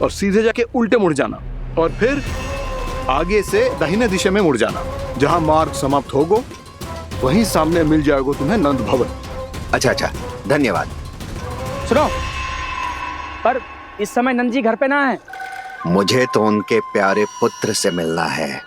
और सीधे जाके उल्टे मुड़ जाना और फिर आगे से दाहिने दिशा में मुड़ जाना। जहां मार्ग समाप्त होगो वहीं सामने मिल जाएगा तुम्हें नंद भवन। अच्छा अच्छा, धन्यवाद। सुनो, पर इस समय नंद जी घर पे ना है। मुझे तो उनके प्यारे पुत्र से मिलना है।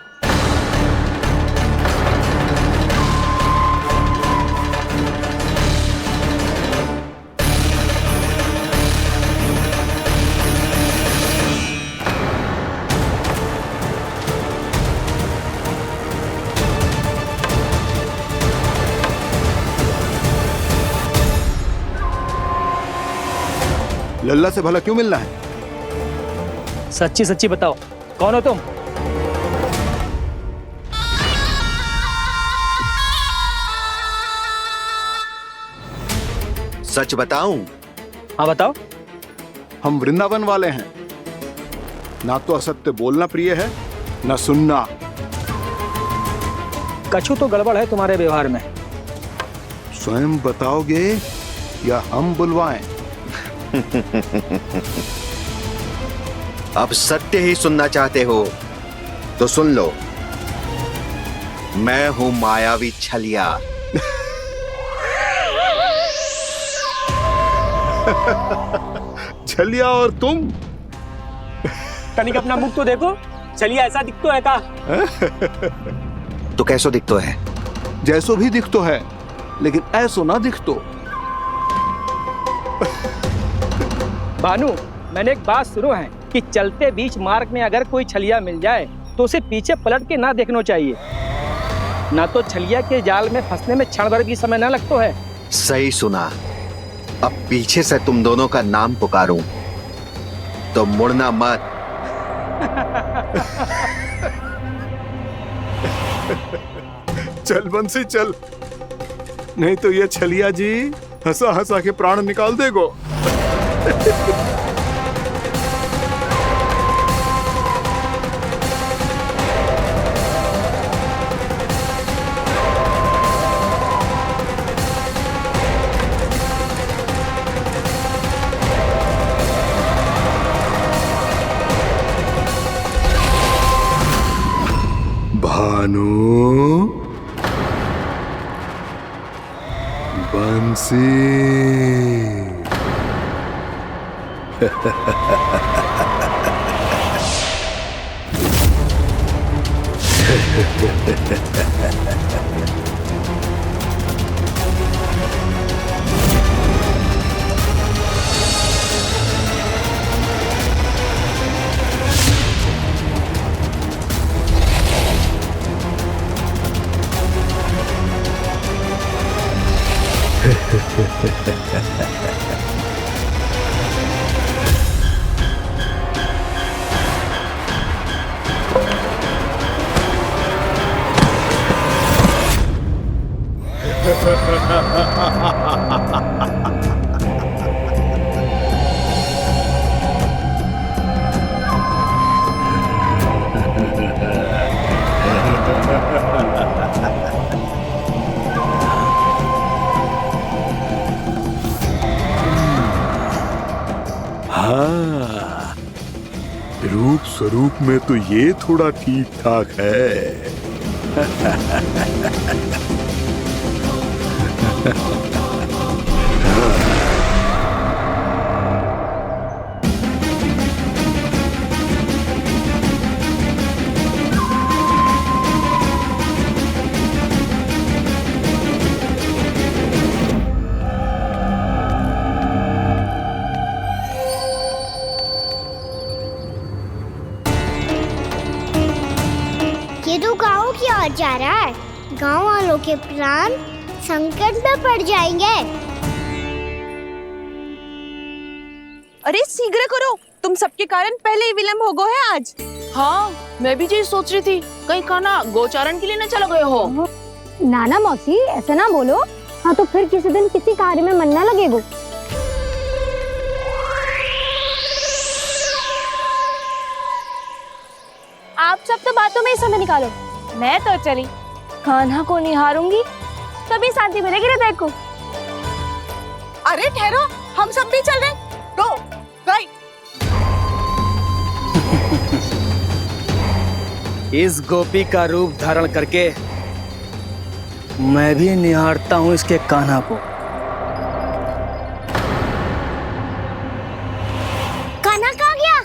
लल्ला से भला क्यों मिलना है? सच्ची सच्ची बताओ, कौन हो तुम? सच बताऊं? हाँ बताओ। हम वृंदावन वाले हैं। ना तो असत्य बोलना प्रिय है, ना सुनना। कछु तो गड़बड़ है तुम्हारे व्यवहार में। स्वयं बताओगे या हम बुलवाएं? अब सत्य ही सुनना चाहते हो तो सुन लो। मैं हूं मायावी छलिया। छलिया और तुम? तनिक अपना मुख तो देखो, चलिए ऐसा दिखतो है का? तो कैसो दिखतो है? जैसो भी दिखतो है, लेकिन ऐसो ना दिखतो। भानु, मैंने एक बात सुनो है कि चलते बीच मार्ग में अगर कोई छलिया मिल जाए तो उसे पीछे पलट के ना देखना चाहिए। ना तो छलिया के जाल में फंसने में क्षण भर भी समय ना लगता है। सही सुना। अब पीछे से तुम दोनों का नाम पुकारूं तो मुड़ना मत। चल बंसी चल, नहीं तो ये छलिया जी हंसा हंसा के प्राण निकाल देगो। भानु, बंसी। हाँ, रूप स्वरूप में तो ये थोड़ा ठीक ठाक है। ये तो गाँव की ओर जा रहा है। गाँव वालों के प्राण संकट में पड़ जाएंगे। अरे शीघ्र करो, तुम सबके कारण पहले ही विलंब हो गए है आज। हाँ, मैं भी यही सोच रही थी, कहीं खाना गोचारण के लिए न चला गए हो। नाना मौसी, ऐसा ना बोलो। हाँ तो फिर किसी दिन किसी कार्य में मन ना लगेगा। आप सब तो बातों में ही समय निकालो। मैं तो चली कान्हा को निहारूंगी, तभी शांति मिलेगी हृदय को। अरे ठहरो, हम सब भी चल रहे। रो, गई। इस गोपी का रूप धारण करके मैं भी निहारता हूं इसके कान्हा को। कान्हा कहाँ गया?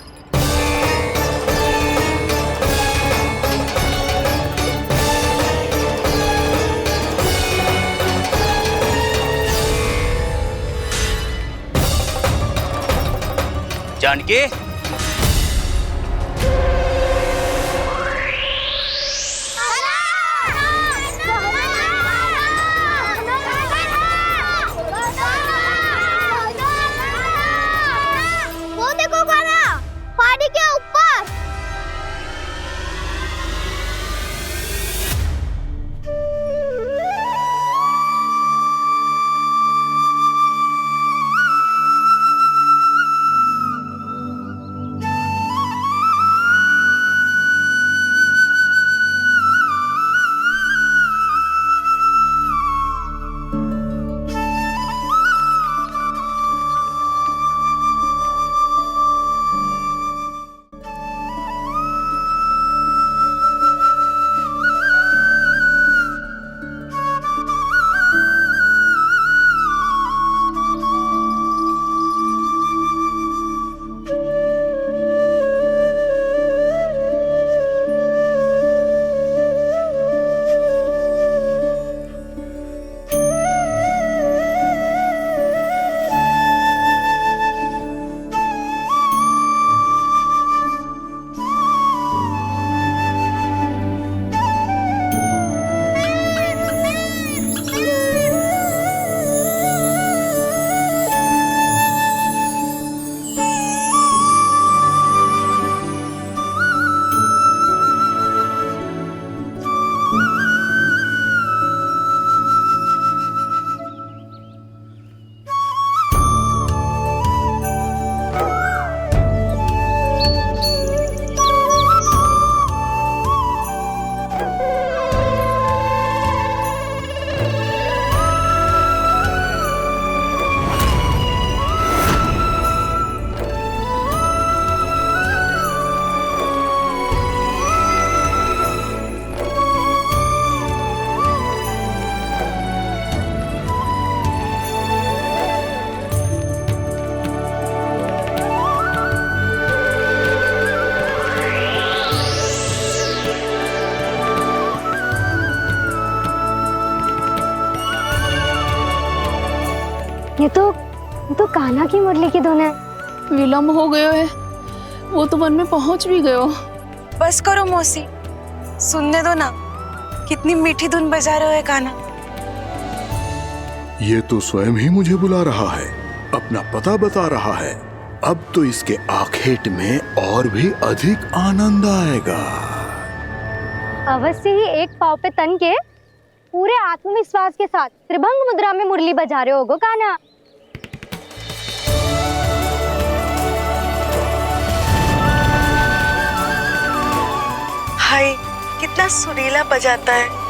जानकी, वो देखो कान्हा, पहाड़ी के ऊपर। ये तो कान्हा की मुरली की धुन है। विलम्ब हो गयो है, वो तो वन में पहुंच भी गयो। बस करो मौसी, सुनने दो ना, कितनी मीठी धुन बजा रहे हो कान्हा। ये तो स्वयं ही मुझे बुला रहा है, अपना पता बता रहा है। अब तो इसके आखेट में और भी अधिक आनंद आएगा। अवश्य ही एक पाव पे तन के पूरे आत्मविश्वास के साथ त्रिभंग मुद्रा में मुरली बजा रहे होगो कान्हा। हाय, कितना सुरीला बजाता है।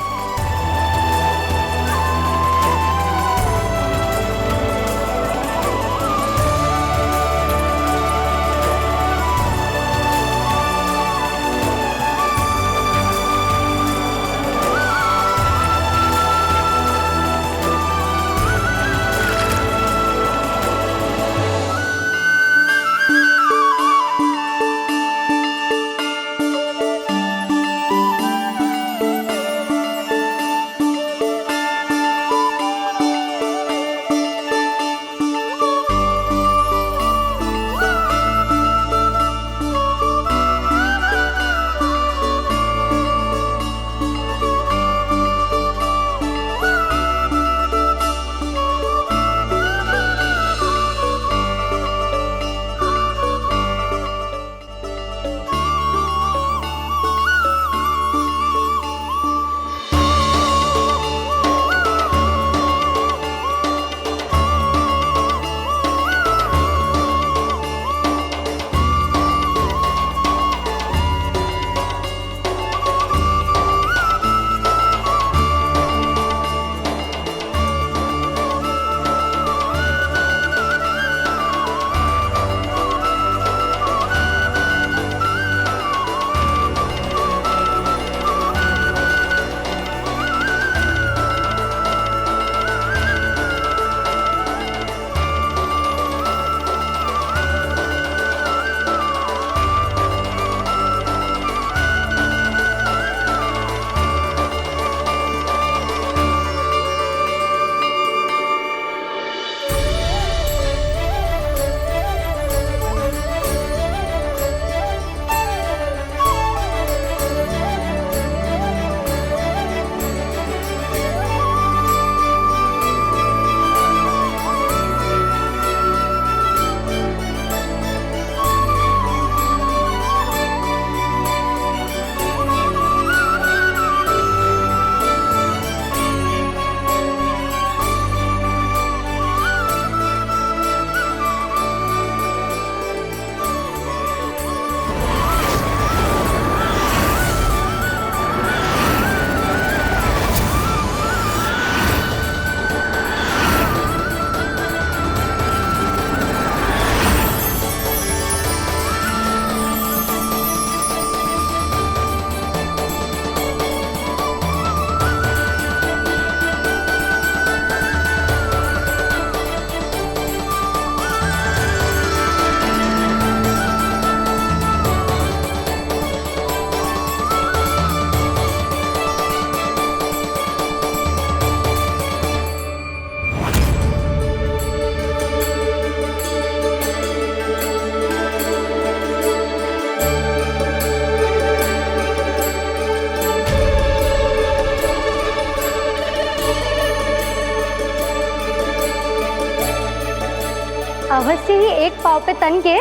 अवश्य ही एक पाव पे तन के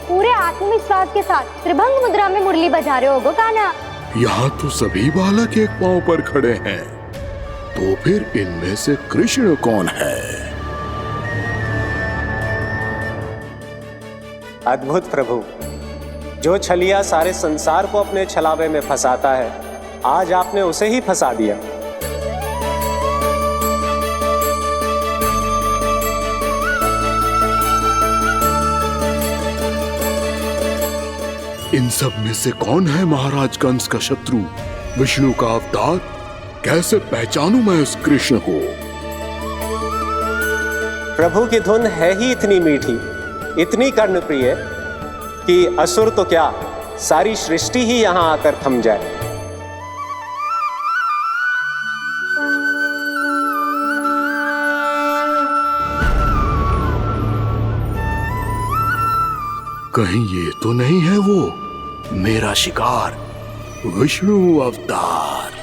पूरे आत्मविश्वास के साथ त्रिभंग मुद्रा में मुरली बजा रहे होगो कान्हा। यहाँ तो सभी बालक एक पांव पर खड़े हैं, तो फिर इनमें से कृष्ण कौन है? अद्भुत प्रभु, जो छलिया सारे संसार को अपने छलावे में फंसाता है, आज आपने उसे ही फंसा दिया। इन सब में से कौन है महाराज कंस का शत्रु, विष्णु का अवतार? कैसे पहचानूं मैं उस कृष्ण को? प्रभु की धुन है ही इतनी मीठी, इतनी कर्णप्रिय कि असुर तो क्या, सारी सृष्टि ही यहां आकर थम जाए। कहीं ये तो नहीं है वो मेरा शिकार, विष्णु अवतार?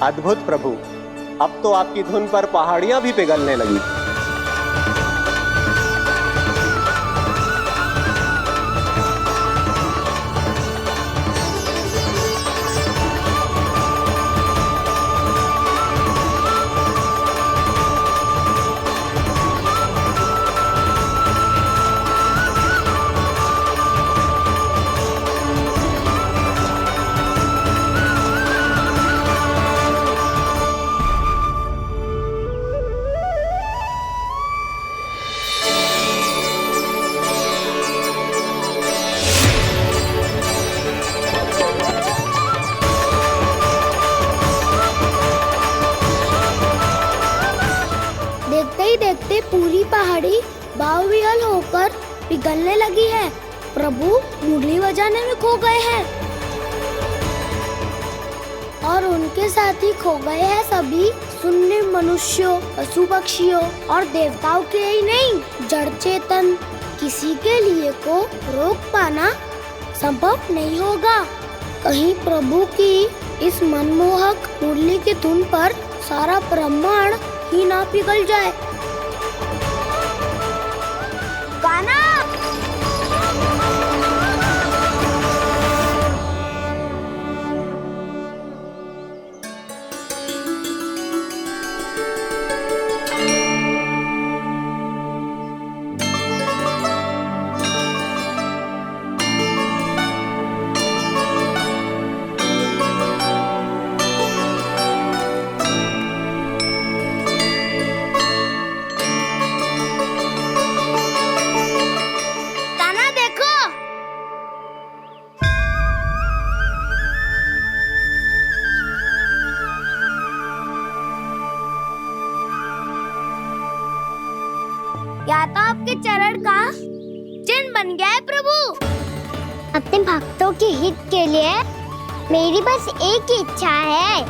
अद्भुत प्रभु, अब तो आपकी धुन पर पहाड़ियां भी पिघलने लगी। देखते ही देखते पूरी पहाड़ी बावविहल होकर पिघलने लगी है। प्रभु मुरली बजाने में खो गए हैं और उनके साथ ही खो गए हैं सभी सुनने मनुष्यों, पशु पक्षियों और देवताओं के ही नहीं, जड़ चेतन किसी के लिए को रोक पाना संभव नहीं होगा। कहीं प्रभु की इस मनमोहक मुरली की धुन पर सारा ब्रह्मांड ही ना पिघल जाए। गाना या तो आपके चरण का चिन्ह बन गया है प्रभु। अपने भक्तों के हित के लिए मेरी बस एक ही इच्छा है,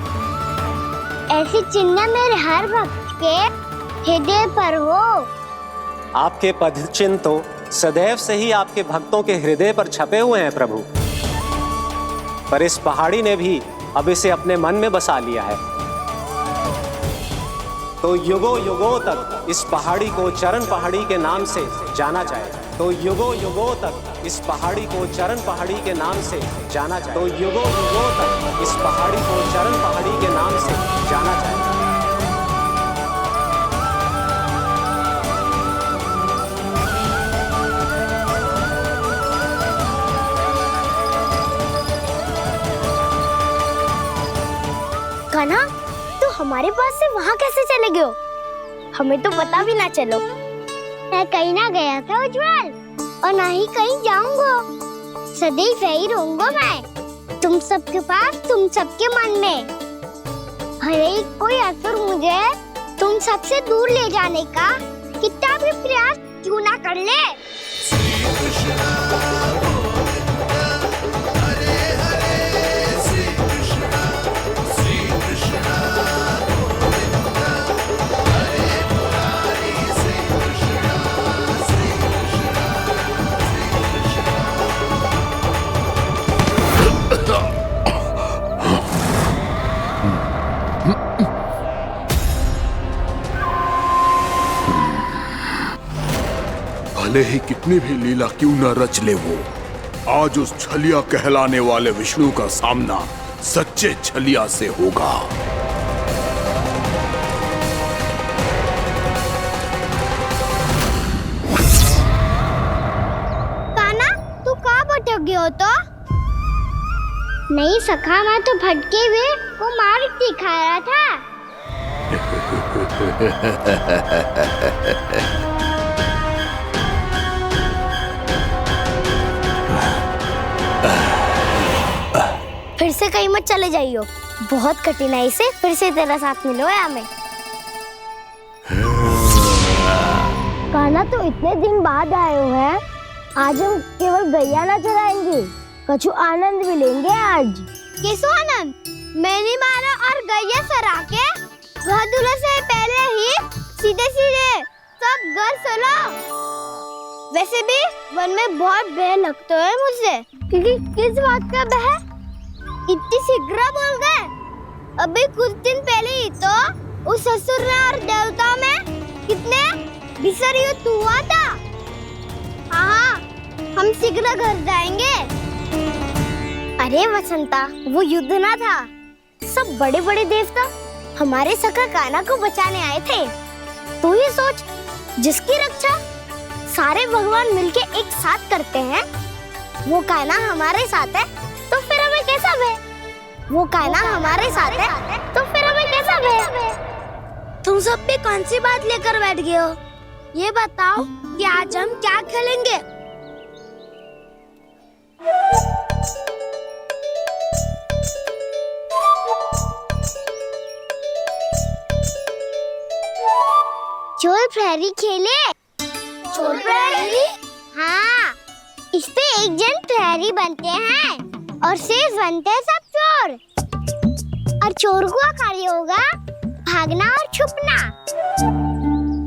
ऐसी चिन्ह मेरे हर भक्त के हृदय पर हो। आपके पद चिन्ह तो सदैव से ही आपके भक्तों के हृदय पर छपे हुए हैं प्रभु, पर इस पहाड़ी ने भी अब इसे अपने मन में बसा लिया है, तो युगों युगों तक इस पहाड़ी को चरण पहाड़ी के नाम से जाना जाएगा। तो युगों युगों तक इस पहाड़ी को चरण पहाड़ी के नाम से जाना जाए। तो युगों युगों तक इस पहाड़ी को चरण पहाड़ी के नाम से जाना जाएगा। कान्हा, तू हमारे पास से वहाँ कैसे चले गए हो? हमें तो पता भी ना चलो। मैं कहीं ना गया था उज्जवल, और ना ही कहीं जाऊंगा। सदैव यही रहूंगा मैं, तुम सबके पास, तुम सबके मन में। भले ही कोई असुर मुझे तुम सबसे दूर ले जाने का कितना भी प्रयास क्यों ना कर ले। भले ही कितनी भी लीला क्यों न रच ले वो, आज उस छलिया कहलाने वाले विष्णु का सामना सच्चे छलिया से होगा। कान्हा, तू कहाँ भटक गए हो तो? नहीं सखा, मैं तो भटके हुए वो मार्ग दिखा रहा था। फिर से कहीं मत चले जाइयो, बहुत कठिनाई से फिर से तेरा साथ मिलो है हमें। कान्हा, तो इतने दिन बाद आए हो हैं, आज हम केवल गैया ना चराएंगे, कछु आनंद भी लेंगे आज। किसो आनंद? मैंने मारा और गैया सरा के वह दूल्हे से पहले ही सीधे सीधे सब घर चलो। वैसे भी वन में बहुत भय लगता है मुझे। क्योंकि किस बात का भय? इतनी शीघ्र बोल गए। अभी कुछ दिन पहले ही तो उस असुर और देवताओं में कितने भीषण युद्ध हुआ था। हाँ, हम शीघ्र घर जाएंगे। अरे वसंता, वो युद्ध ना था, सब बड़े बड़े देवता हमारे सखा कान्हा को बचाने आए थे। तू ही सोच, जिसकी रक्षा सारे भगवान मिलके एक साथ करते हैं, वो कान्हा हमारे साथ है, तो फिर हमें कैसा भय? वो कान्हा हमारे साथ है, तो फिर हमें कैसा भय? तुम सब भी कौन सी बात लेकर बैठ गए हो? ये बताओ कि आज हम क्या खेलेंगे? चोर प्रहरी खेले? चोर प्रहरी? हाँ, इस पे एक जन प्रहरी बनते हैं और शेष बनते हैं सब चोर। और चोर का कार्य होगा भागना और छुपना,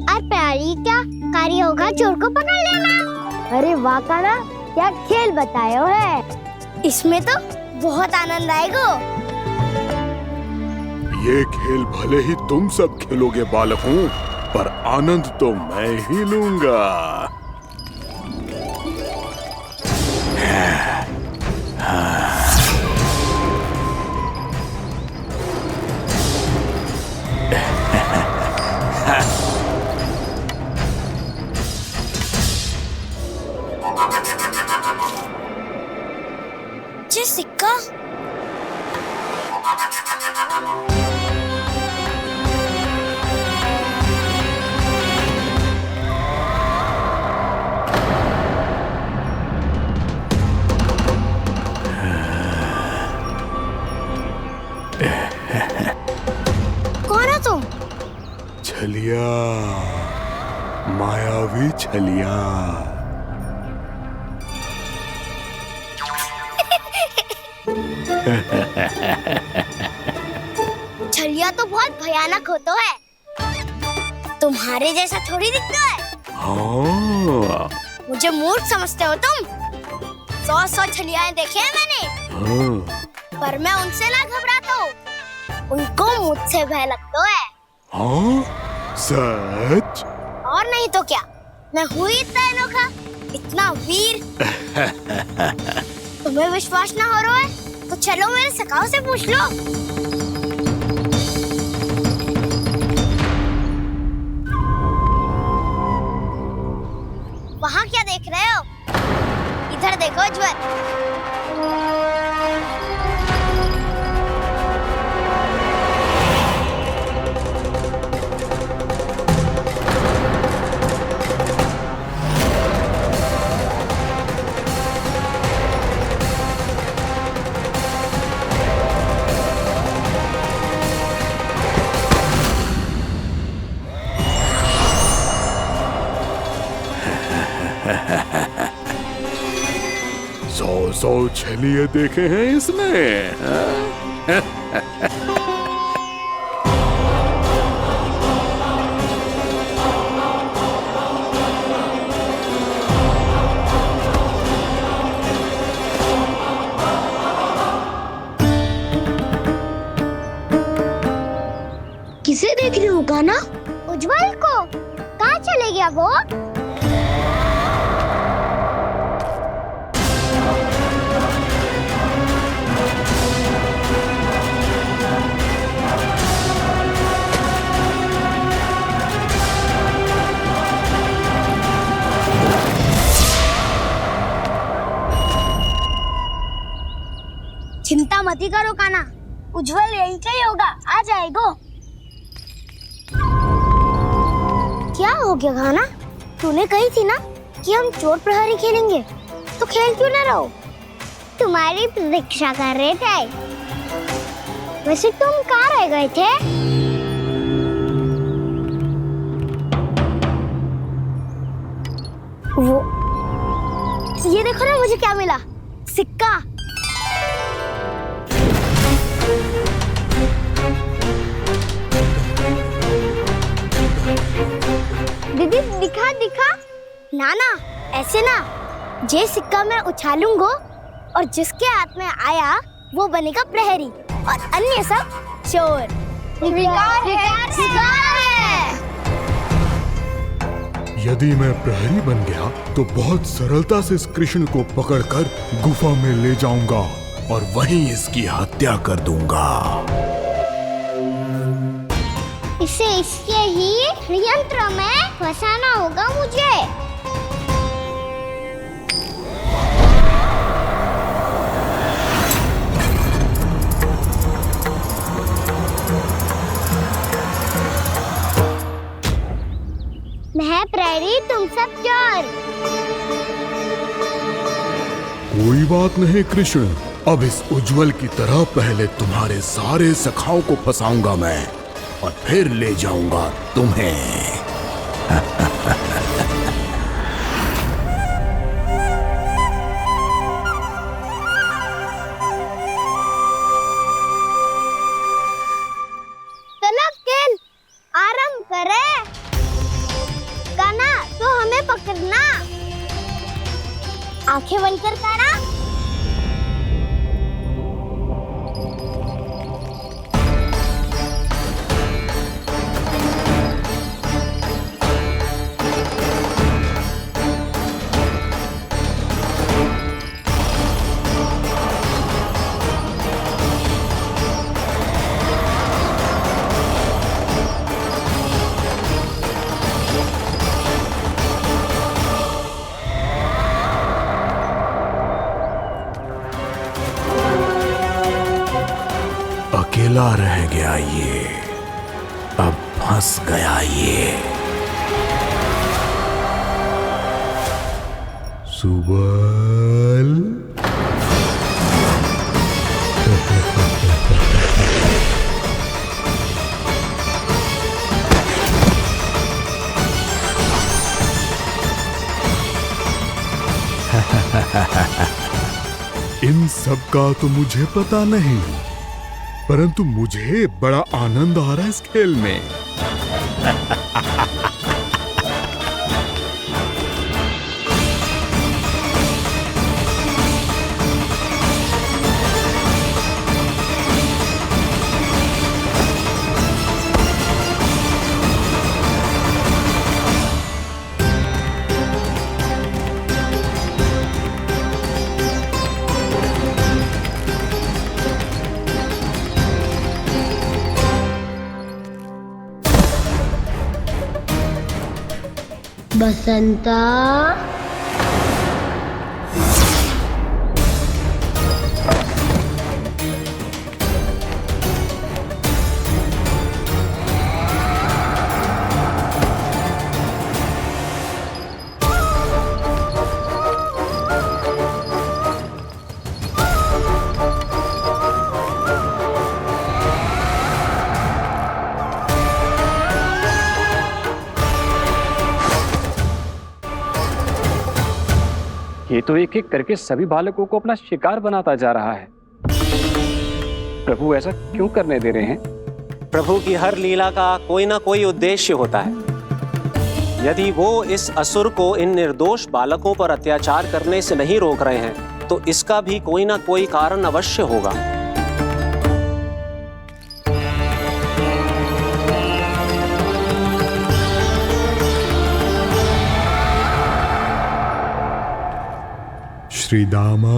और प्रहरी का कार्य होगा चोर को पकड़ लेना। अरे वाह कान्हा, क्या खेल बताया है। इसमें तो बहुत आनंद आएगा। ये खेल भले ही तुम सब खेलोगे बालकों, पर आनंद तो मैं ही लूंगा। ये सिक्का कौन हो तुम? छलिया, मायावी छलिया। छलिया तो बहुत भयानक होता है, तुम्हारे जैसा थोड़ी दिखता है। हाँ। मुझे मूर्ख समझते हो तुम? 100 छलियाएं देखे हैं मैंने, हाँ। पर मैं उनसे ना घबराता हूँ, उनको मुझसे भय लगता है। हाँ? सच? और नहीं तो क्या, मैं हूँ इतना अनोखा इतना वीर। तुम्हें विश्वास ना हो रहा है तो चलो मेरे सखाओं से पूछ लो। वहाँ क्या देख रहे हो? इधर देखो उज्जवल। सौ छलिए देखे हैं इसने। किसे देख रही हो गाना? उज्जवल को। कहाँ चले गया वो? चिंता मत करो काना, उज्जवल यहीं का ही होगा, आ जाएगा। क्या हो गया गाना? तूने कही थी ना कि हम चोर प्रहरी खेलेंगे, तो खेल क्यों ना रहो? तुम्हारी प्रतीक्षा कर रहे थे। वैसे तुम कहाँ रह गए थे? वो ये देखो ना, मुझे क्या मिला? सिक्का। दीदी दिखा दिखा। ना ना, ऐसे ना। जे सिक्का मैं उछालूंगा और जिसके हाथ में आया वो बनेगा प्रहरी और अन्य सब चोर। विकार है। यदि मैं प्रहरी बन गया तो बहुत सरलता से इस कृष्ण को पकड़कर गुफा में ले जाऊंगा और वहीं इसकी हत्या कर दूंगा। इसे इसके ही यंत्र में फंसाना होगा मुझे। मैं प्रहरी, तुम सब चोर। कोई बात नहीं कृष्ण, अब इस उज्जवल की तरह पहले तुम्हारे सारे सखाओं को फंसाऊंगा मैं और फिर ले जाऊंगा तुम्हें। चलो खेल आरंभ करें। गाना तो हमें पकड़ना। आंखें बंद कर काना। अकेला रह गया ये, अब फंस गया ये। सुबल। इन सब का तो मुझे पता नहीं, परंतु मुझे बड़ा आनंद आ रहा है इस खेल में। बसंता, ये तो एक एक करके सभी बालकों को अपना शिकार बनाता जा रहा है। प्रभु ऐसा क्यों करने दे रहे हैं? प्रभु की हर लीला का कोई ना कोई उद्देश्य होता है। यदि वो इस असुर को इन निर्दोष बालकों पर अत्याचार करने से नहीं रोक रहे हैं तो इसका भी कोई ना कोई कारण अवश्य होगा। श्री दामा,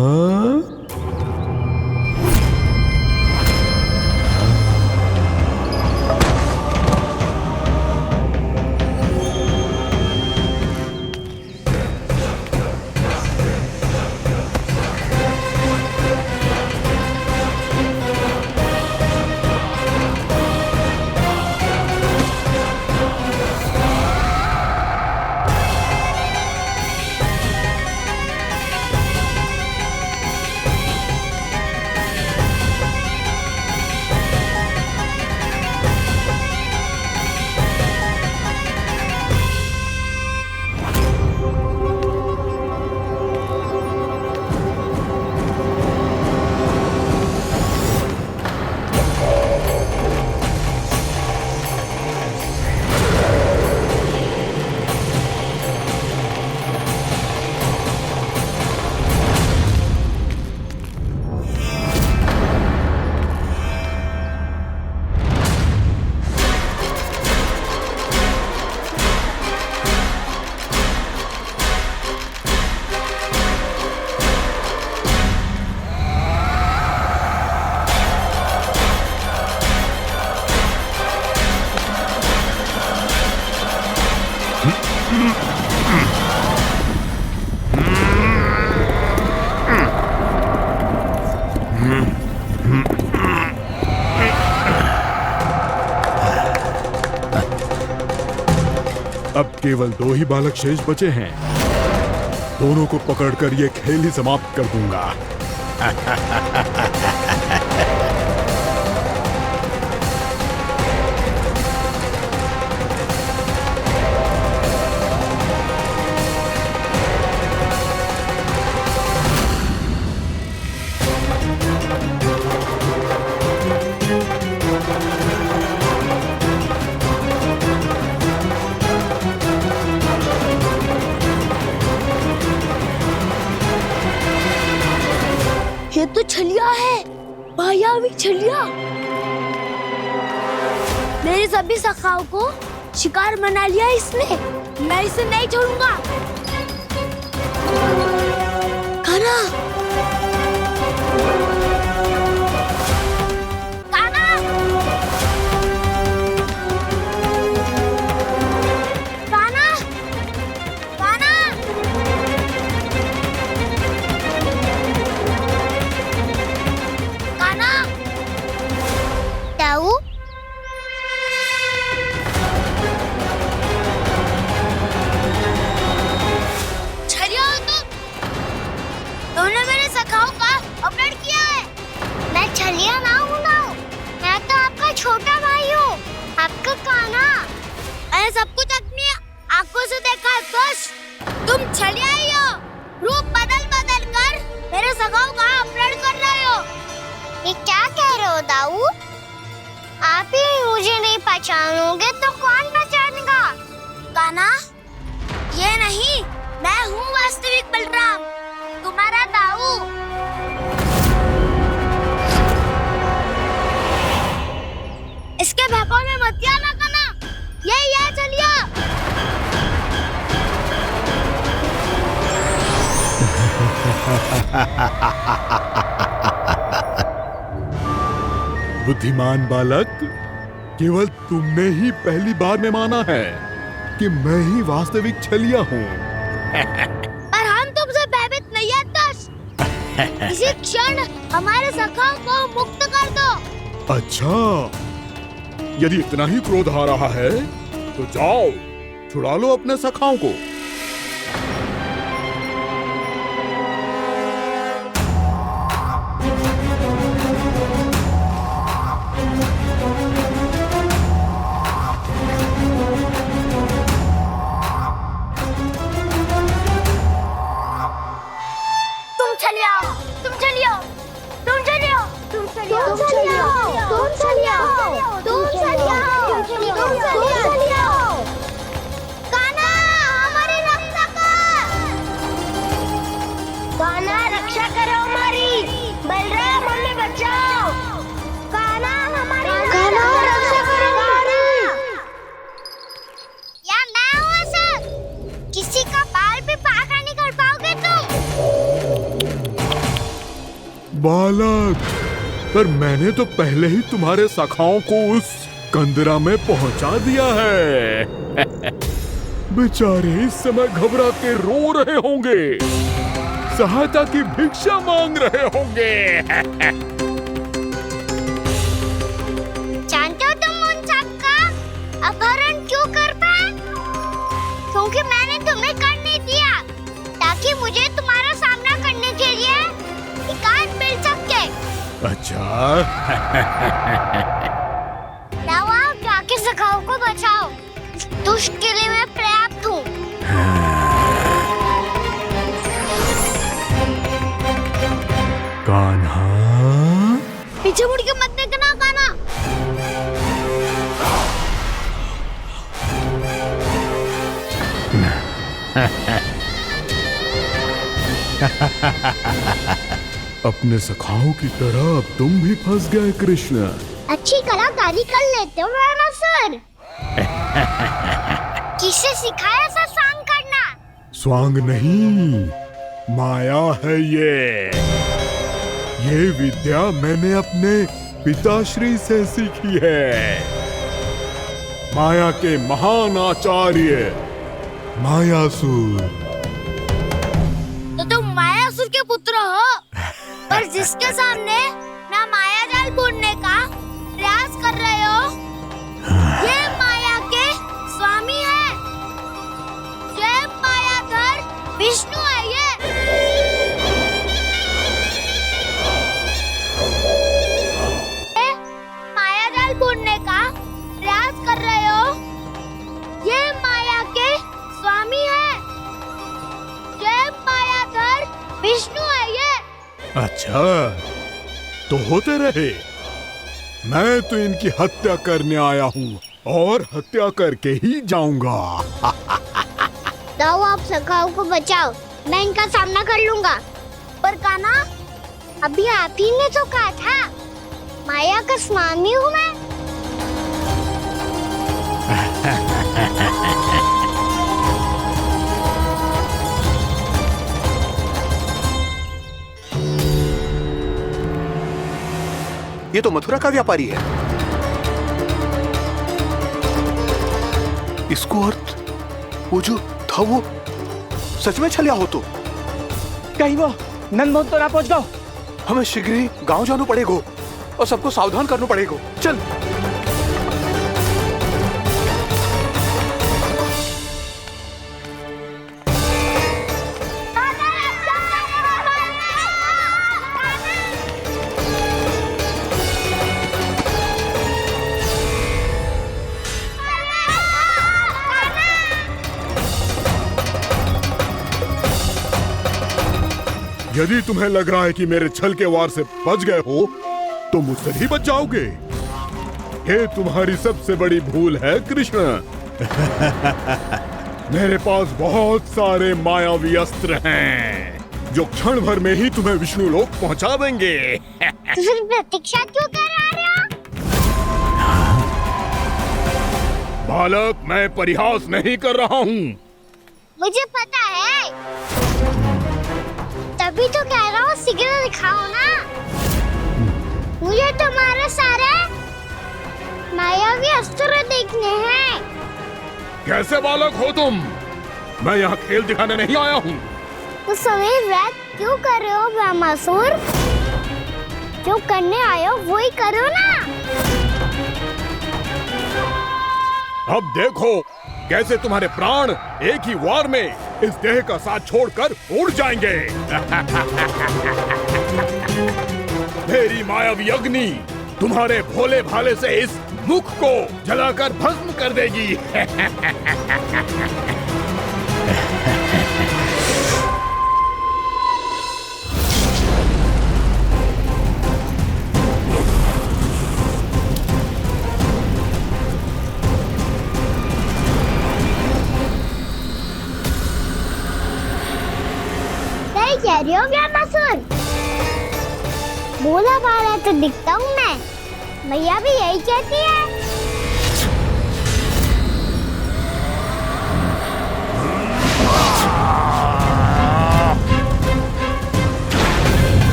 अब केवल 2 ही बालक शेष बचे हैं। दोनों को पकड़कर ये खेल ही समाप्त कर दूंगा। ये तो छलिया है, मायावी छलिया। मेरे सभी सखाओं को शिकार बना लिया इसने। मैं इसे नहीं छोड़ूंगा। कान्हा, कान्हा, कान्हा, कान्हा। कान्हा, ताऊ, छलिया हो तुम? तुमने मेरे सखाओं का अपहरण किया है। मैं छलिया ना हूँ ना, मैं तो आपका छोटा भाई हूँ, आपका कान्हा। मैंने सब कुछ अपनी आंखों से देखा है। बस तुम छलिया ही हो। रूप बदल बदल कर मेरे सखाओं का अपहरण कर रहे हो। ये क्या कह रहे हो दाऊ? आप ही मुझे नहीं पहचानोगे तो कौन पहचानेगा? कान्हा, ये नहीं, मैं हूँ वास्तविक बलराम, तुम्हारा दाऊ। इसके भौकाल में मत आना कान्हा, यही है छलिया। बुद्धिमान बालक, केवल तुमने ही पहली बार में माना है। कि मैं ही वास्तविक छलिया हूँ। पर हम तुमसे भयभीत नहीं है दस। इसी क्षण हमारे सखाओं को मुक्त कर दो। अच्छा, यदि इतना ही क्रोध आ रहा है तो जाओ छुड़ा लो अपने सखाओं को। बालक, पर मैंने तो पहले ही तुम्हारे सखाओं को उस कंदरा में पहुंचा दिया है। बेचारे इस समय घबरा के रो रहे होंगे, सहायता की भिक्षा मांग रहे होंगे। जानते हो तुम उन सबका अपहरण क्यों कर पाए? क्योंकि मैंने तुम्हें कर नहीं दिया, ताकि मुझे तुम्हारा सामना करने के लिए एकांत मिल सके। अच्छा। जाओ जाके सखाओं को बचाओ। दुष्ट के लिए मैं पर्याप्त हूँ। कान्हा, पीछे मुड़ के मत देखना कान्हा। अपने सखाओं की तरह अब तुम भी फंस गए कृष्ण। अच्छी कलाकारी कर लेते हो रावणासुर। किससे सिखाया ऐसा स्वांग करना? स्वांग नहीं, माया है ये विद्या मैंने अपने पिताश्री से सीखी है। माया के महान आचार्य मायासुर। तो तुम मायासुर के पुत्र हो, पर जिसके सामने ना माया जाल बुनने का प्रयास कर रहे हो, ये माया के स्वामी है। ये मायाधर विष्णु है। ये माया जाल बुनने का प्रयास कर रहे हो, ये माया के स्वामी है। ये मायाधर विष्णु है। अच्छा, तो होते रहे। मैं तो इनकी हत्या करने आया हूँ और हत्या करके ही जाऊंगा। जाओ आप सखाओं को बचाओ, मैं इनका सामना कर लूंगा। पर कान्हा, अभी आप ही ने तो कहा था माया का स्वामी हूँ मैं। ये तो मथुरा का व्यापारी है। इसको अर्थ वो जो था वो सच में छलिया हो तो? कहीं वो नंदमोहन तो ना पहुंच गओ। हमें शीघ्र ही गांव जाना पड़ेगा और सबको सावधान करना पड़ेगा। चल। यदि तुम्हें लग रहा है कि मेरे छल के वार से बच गए हो, तो मुझसे भी बच जाओगे। ये तुम्हारी सबसे बड़ी भूल है कृष्ण। मेरे पास बहुत सारे मायावी अस्त्र हैं, जो क्षण भर में ही तुम्हें विष्णु लोक पहुंचा देंगे। तो फिर प्रतीक्षा क्यों कर रहे हो? बालक, मैं परिहास नहीं कर रहा हूँ। मुझे पता है, तभी तो कह रहा हूँ शीघ्र दिखाओ ना। मुझे तुम्हारे सारे मायावी अस्त्र देखने हैं। कैसे बालक हो तुम? मैं यहाँ खेल दिखाने नहीं आया हूँ। तो सवेर रात क्यों कर रहे हो ब्रह्मासुर? जो करने आए हो वही करो ना। अब देखो कैसे तुम्हारे प्राण एक ही वार में इस देह का साथ छोड़कर उड़ जाएंगे। मेरी मायावी अग्नि तुम्हारे भोले भाले से इस मुख को जलाकर भस्म कर देगी। कह रही हो ब्रह्मासुर? भोला भाला तो दिखता हूँ मैं। मैया भी यही कहती है।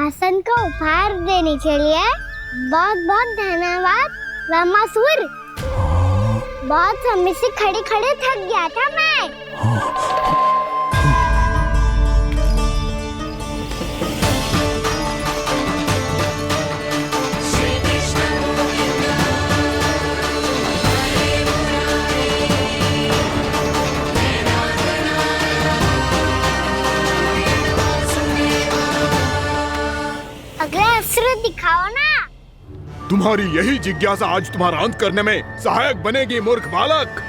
आसन को उपहार देने के लिए बहुत बहुत धन्यवाद ब्रह्मासुर। बहुत समय से खड़े खड़े थक गया था मैं। अगला अस्त्र दिखाओ ना। तुम्हारी यही जिज्ञासा आज तुम्हारा अंत करने में सहायक बनेगी मूर्ख बालक।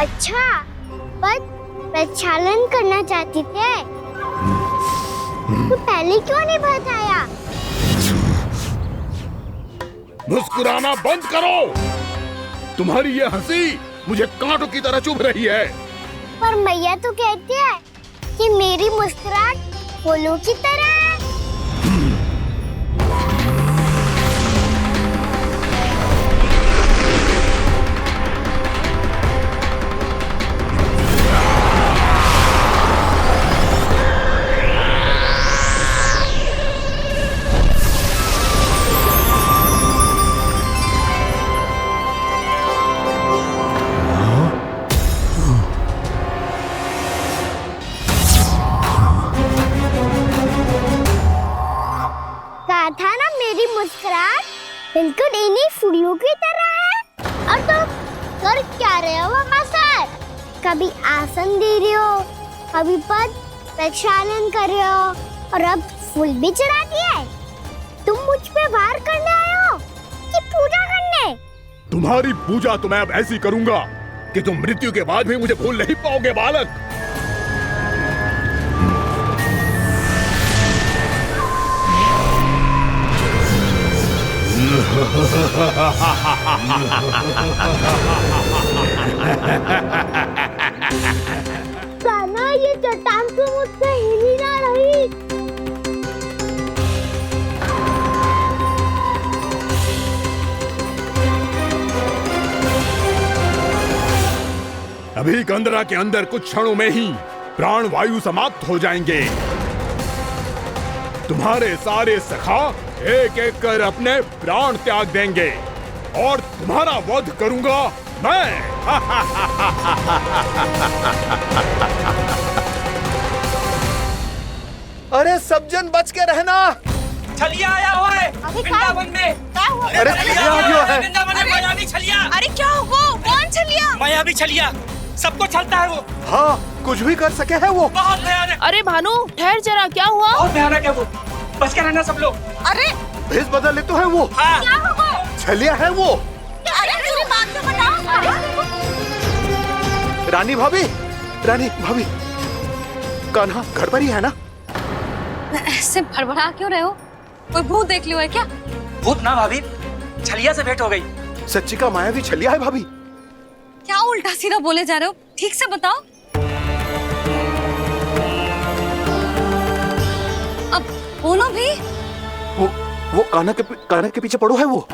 अच्छा, पर प्रक्षालन करना चाहती थे तो पहले क्यों नहीं बताया? मुस्कुराना बंद करो। तुम्हारी ये हंसी मुझे कांटों की तरह चुभ रही है। पर मैया तो कहती है कि मेरी मुस्कुराहट फूलों की तरह है। था ना मेरी मुस्कुराहट बिल्कुल इन्हीं फूलों की तरह है। और तुम कर क्या रहे हो ब्रह्मासुर? कभी आसन दे रहे हो, कभी पद प्रक्षालन कर रहे हो और अब फूल भी चढ़ा दिए। तुम मुझ पे वार करने आए हो कि पूजा करने? तुम्हारी पूजा तो मैं अब ऐसी करूंगा कि तुम मृत्यु के बाद भी मुझे भूल नहीं पाओगे बालक। कान्हा, ये चट्टान तो मुझसे हिल ही ना रही। अभी कंदरा के अंदर कुछ क्षणों में ही प्राण वायु समाप्त हो जाएंगे। तुम्हारे सारे सखा एक एक कर अपने प्राण त्याग देंगे और तुम्हारा वध करूंगा मैं। अरे सब जन बच के रहना। छलिया आया हुआ है वृंदावन में। अरे छलिया आ गया है। वृंदावन में मायावी छलिया। अरे क्या हुआ? कौन छलिया? मायावी छलिया, सबको छलता है वो। हाँ, कुछ भी कर सके है वो। बहुत भयानक। अरे भानु, ठहर जरा, क्या हुआ? बहुत भयानक है वो, बच के रहना सब लोग। अरे भेष बदल ले तो है वो। क्या होगा? छलिया है वो। अरे मेरी बात तो बताओ। रानी भाभी, रानी भाभी, कान्हा घर पर ही है ना? ऐसे भड़बड़ा क्यों रहे हो? कोई भूत देख लियो है क्या? भूत ना भाभी, छलिया से भेंट हो गई। सच्ची का मायावी छलिया है भाभी। क्या उल्टा सीधा बोले जा रहे हो? ठीक से बताओ। अब बोलो भी। वो कान्हा के पीछे पड़ो है वो।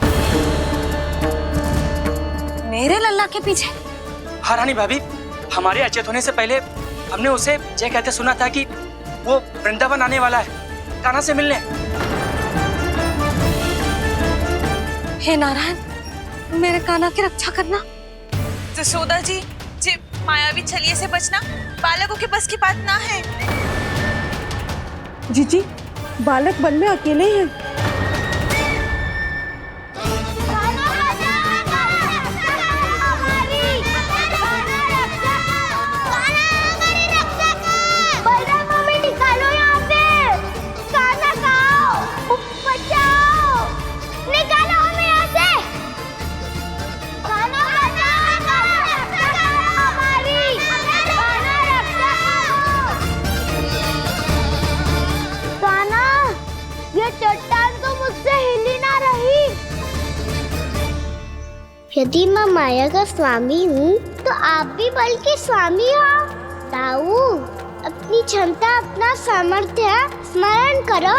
मेरे लल्ला के पीछे? हाँ रानी भाभी, हमारे अचेत होने से पहले हमने उसे ये कहते सुना था कि वो वृंदावन आने वाला है कान्हा से मिलने। हे नारायण, मेरे कान्हा की रक्षा करना। जसोदा जी, मायावी छलिए से बचना बालकों के बस की बात ना है। जीजी, बालक वन में अकेले हैं। यदि मैं माया का स्वामी हूँ तो आप भी बल के स्वामी हो। ताऊ, अपनी क्षमता, अपना सामर्थ्य स्मरण करो।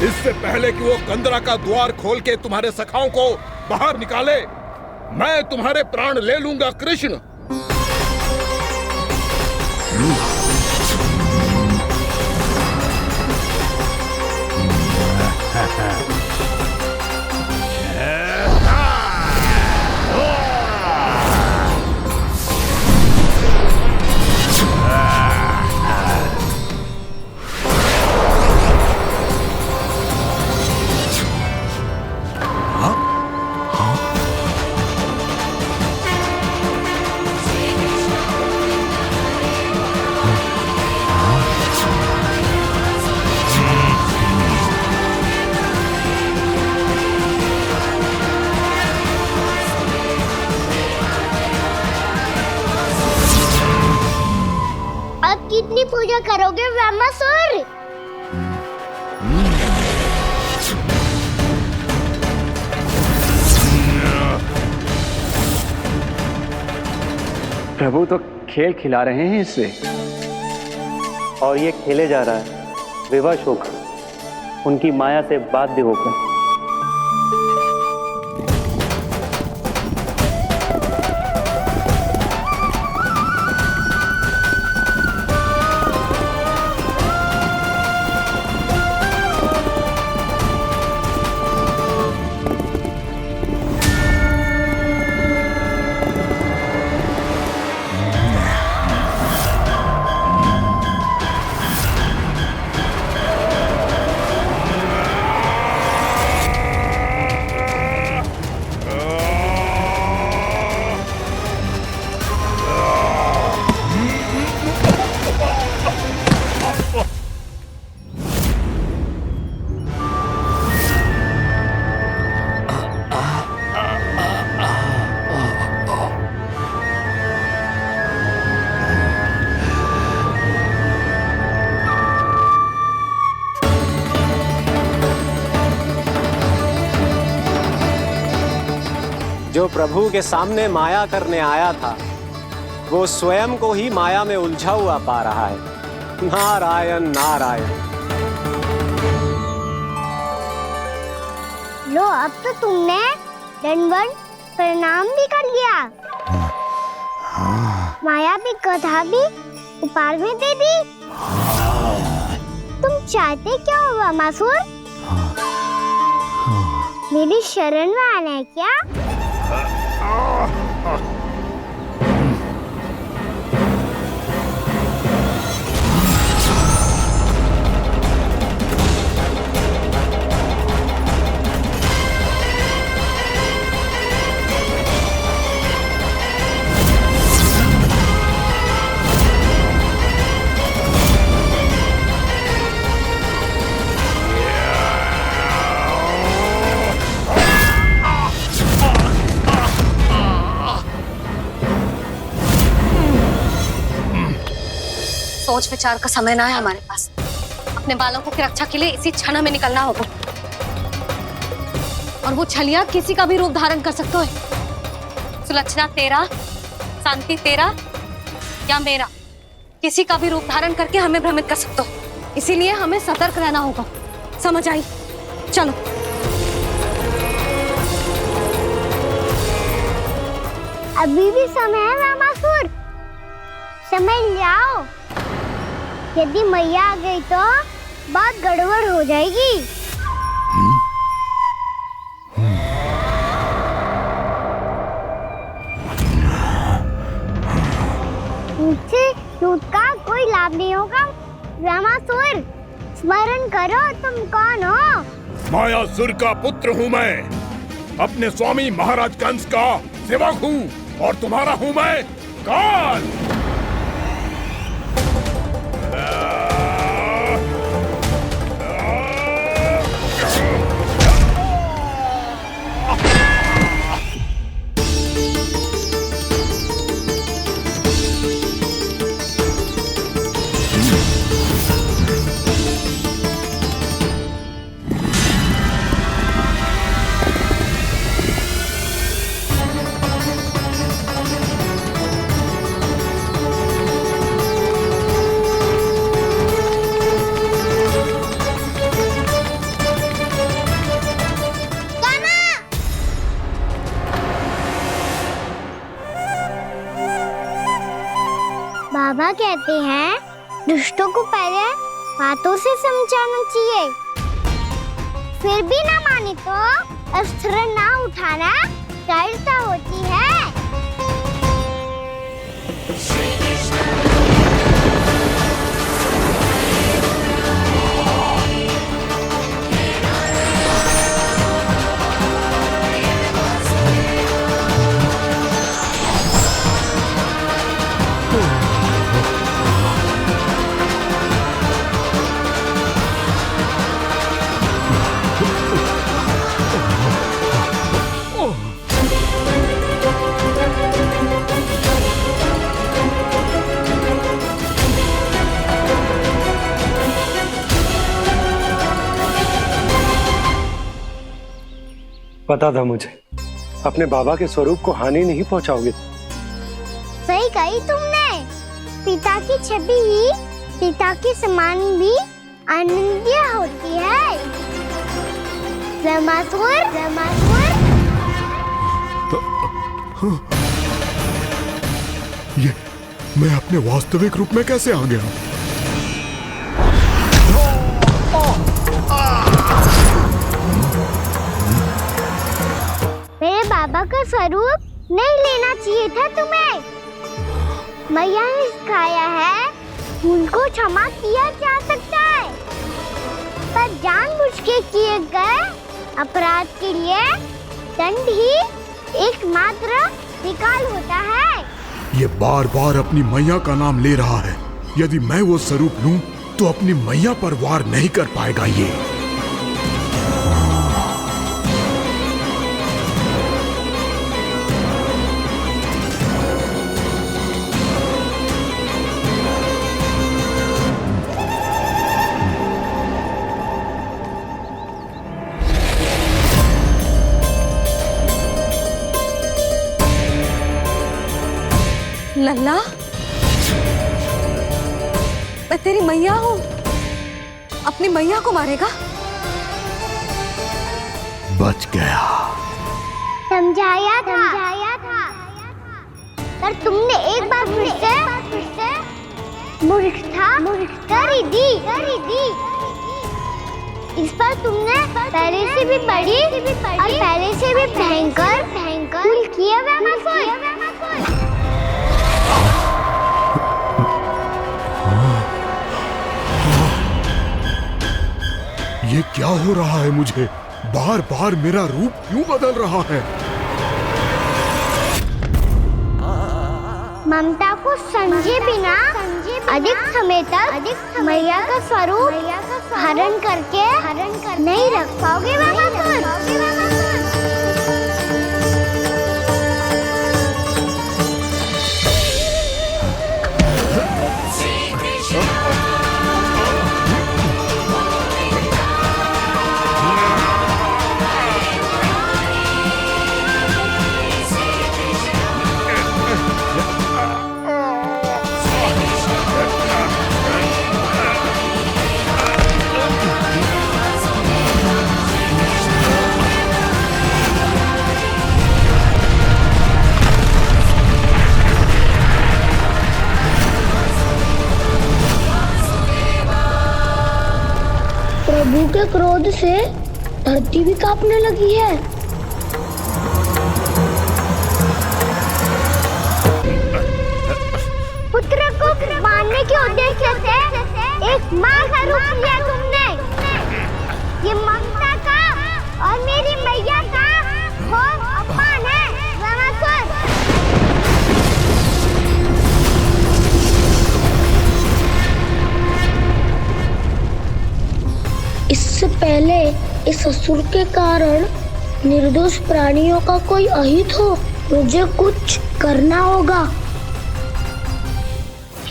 इससे पहले कि वो कंदरा का द्वार खोल के तुम्हारे सखाओं को बाहर निकाले, मैं तुम्हारे प्राण ले लूंगा कृष्ण। कितनी पूजा करोगे ब्रह्मासुर? प्रभु तो खेल खिला रहे हैं इससे, और ये खेले जा रहा है विवश होकर, उनकी माया से बाध्य होकर। जो प्रभु के सामने माया करने आया था, वो स्वयं को ही माया में उलझा हुआ पा रहा है। नारायण नारायण। लो, अब तो तुमने दंडवत प्रणाम भी कर लिया, माया भी कथा भी उपहार में दे दी। तुम चाहते क्या हो ब्रह्मासुर? मेरी शरण में आना है क्या? सोच विचार का समय ना है हमारे पास। अपने बालकों की रक्षा के लिए इसी क्षण हमें निकलना होगा। और वो छलिया किसी का भी रूप धारण कर सकता है। सुलक्षणा तेरा, शांति तेरा या मेरा, किसी का भी रूप धारण करके हमें भ्रमित कर सकते हो। इसीलिए हमें सतर्क रहना होगा। समझ आई? चलो। अभी भी समय है रामासुर, समझ जाओ। यदि मैया आ गई तो बात गड़बड़ हो जाएगी। मुझसे झूठ का कोई लाभ नहीं होगा। रामासुर, स्मरण करो तुम कौन हो। मायासुर का पुत्र हूँ मैं, अपने स्वामी महाराज कंस का सेवक हूँ, और तुम्हारा हूँ मैं काल। बाबा कहते हैं दुष्टों को पहले बातों से समझाना चाहिए, फिर भी ना माने तो अस्त्र ना उठाना कायरता होती है। पता था मुझे, अपने बाबा के स्वरूप को हानि नहीं पहुंचाओगे। सही कही तुमने। पिता की छवि ही पिता के समान भी आनंदीय होती है। रामासुर, रामासुर। ये मैं अपने वास्तविक रूप में कैसे आ गया? मेरे बाबा का स्वरूप नहीं लेना चाहिए था तुम्हें। मैया ने सिखाया है उनको क्षमा किया जा सकता है, पर जानबूझ के किए गए अपराध के लिए दंड ही एकमात्र विकल्प होता है। ये बार बार अपनी मैया का नाम ले रहा है। यदि मैं वो स्वरूप लूं तो अपनी मैया पर वार नहीं कर पाएगा ये। लल्ला, मैं तेरी मैया हूँ, अपनी मैया को मारेगा? बच गया। समझाया था, पर तुमने एक बार फिर से मूर्खता कर ही दी। इस पर तुमने पहले से भी बड़ी और पहले से भी भयंकर भूल किया रामासुर। ये क्या हो रहा है मुझे? बार बार मेरा रूप क्यों बदल रहा है? ममता को समझे बिना अधिक समय तक मैया का स्वरूप हरण करके नहीं रख पाओगे रामासुर। प्रभु के क्रोध से धरती भी कांपने लगी है। पुत्र को मारने के उद्देश्य से एक माँ का रूप लिया तुमने। ये ममता का और मेरी मैया का घोर अपमान है रावणासुर। इससे पहले इस असुर के कारण निर्दोष प्राणियों का कोई अहित हो, मुझे कुछ करना होगा।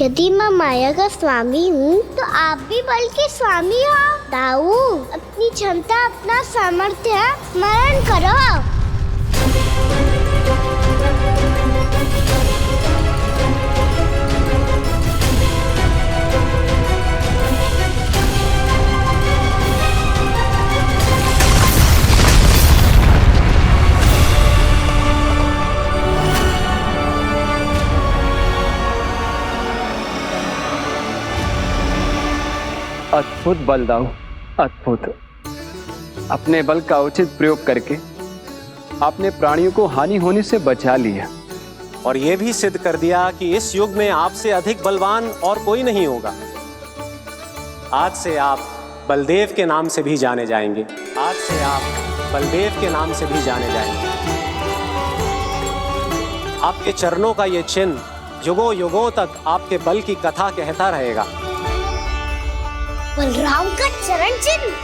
यदि मैं माया का स्वामी हूँ तो आप भी बल के स्वामी हो। दाऊ, अपनी क्षमता, अपना सामर्थ्य स्मरण करो। अद्भुत बलदाऊ, अद्भुत। अपने बल का उचित प्रयोग करके आपने प्राणियों को हानि होने से बचा लिया और यह भी सिद्ध कर दिया कि इस युग में आपसे अधिक बलवान और कोई नहीं होगा। आज से आप बलदेव के नाम से भी जाने जाएंगे। आज से आप बलदेव के नाम से भी जाने जाएंगे। आपके चरणों का ये चिन्ह युगों युगों तक आपके बल की कथा कहता रहेगा। बलराम का चरण चिन्ह।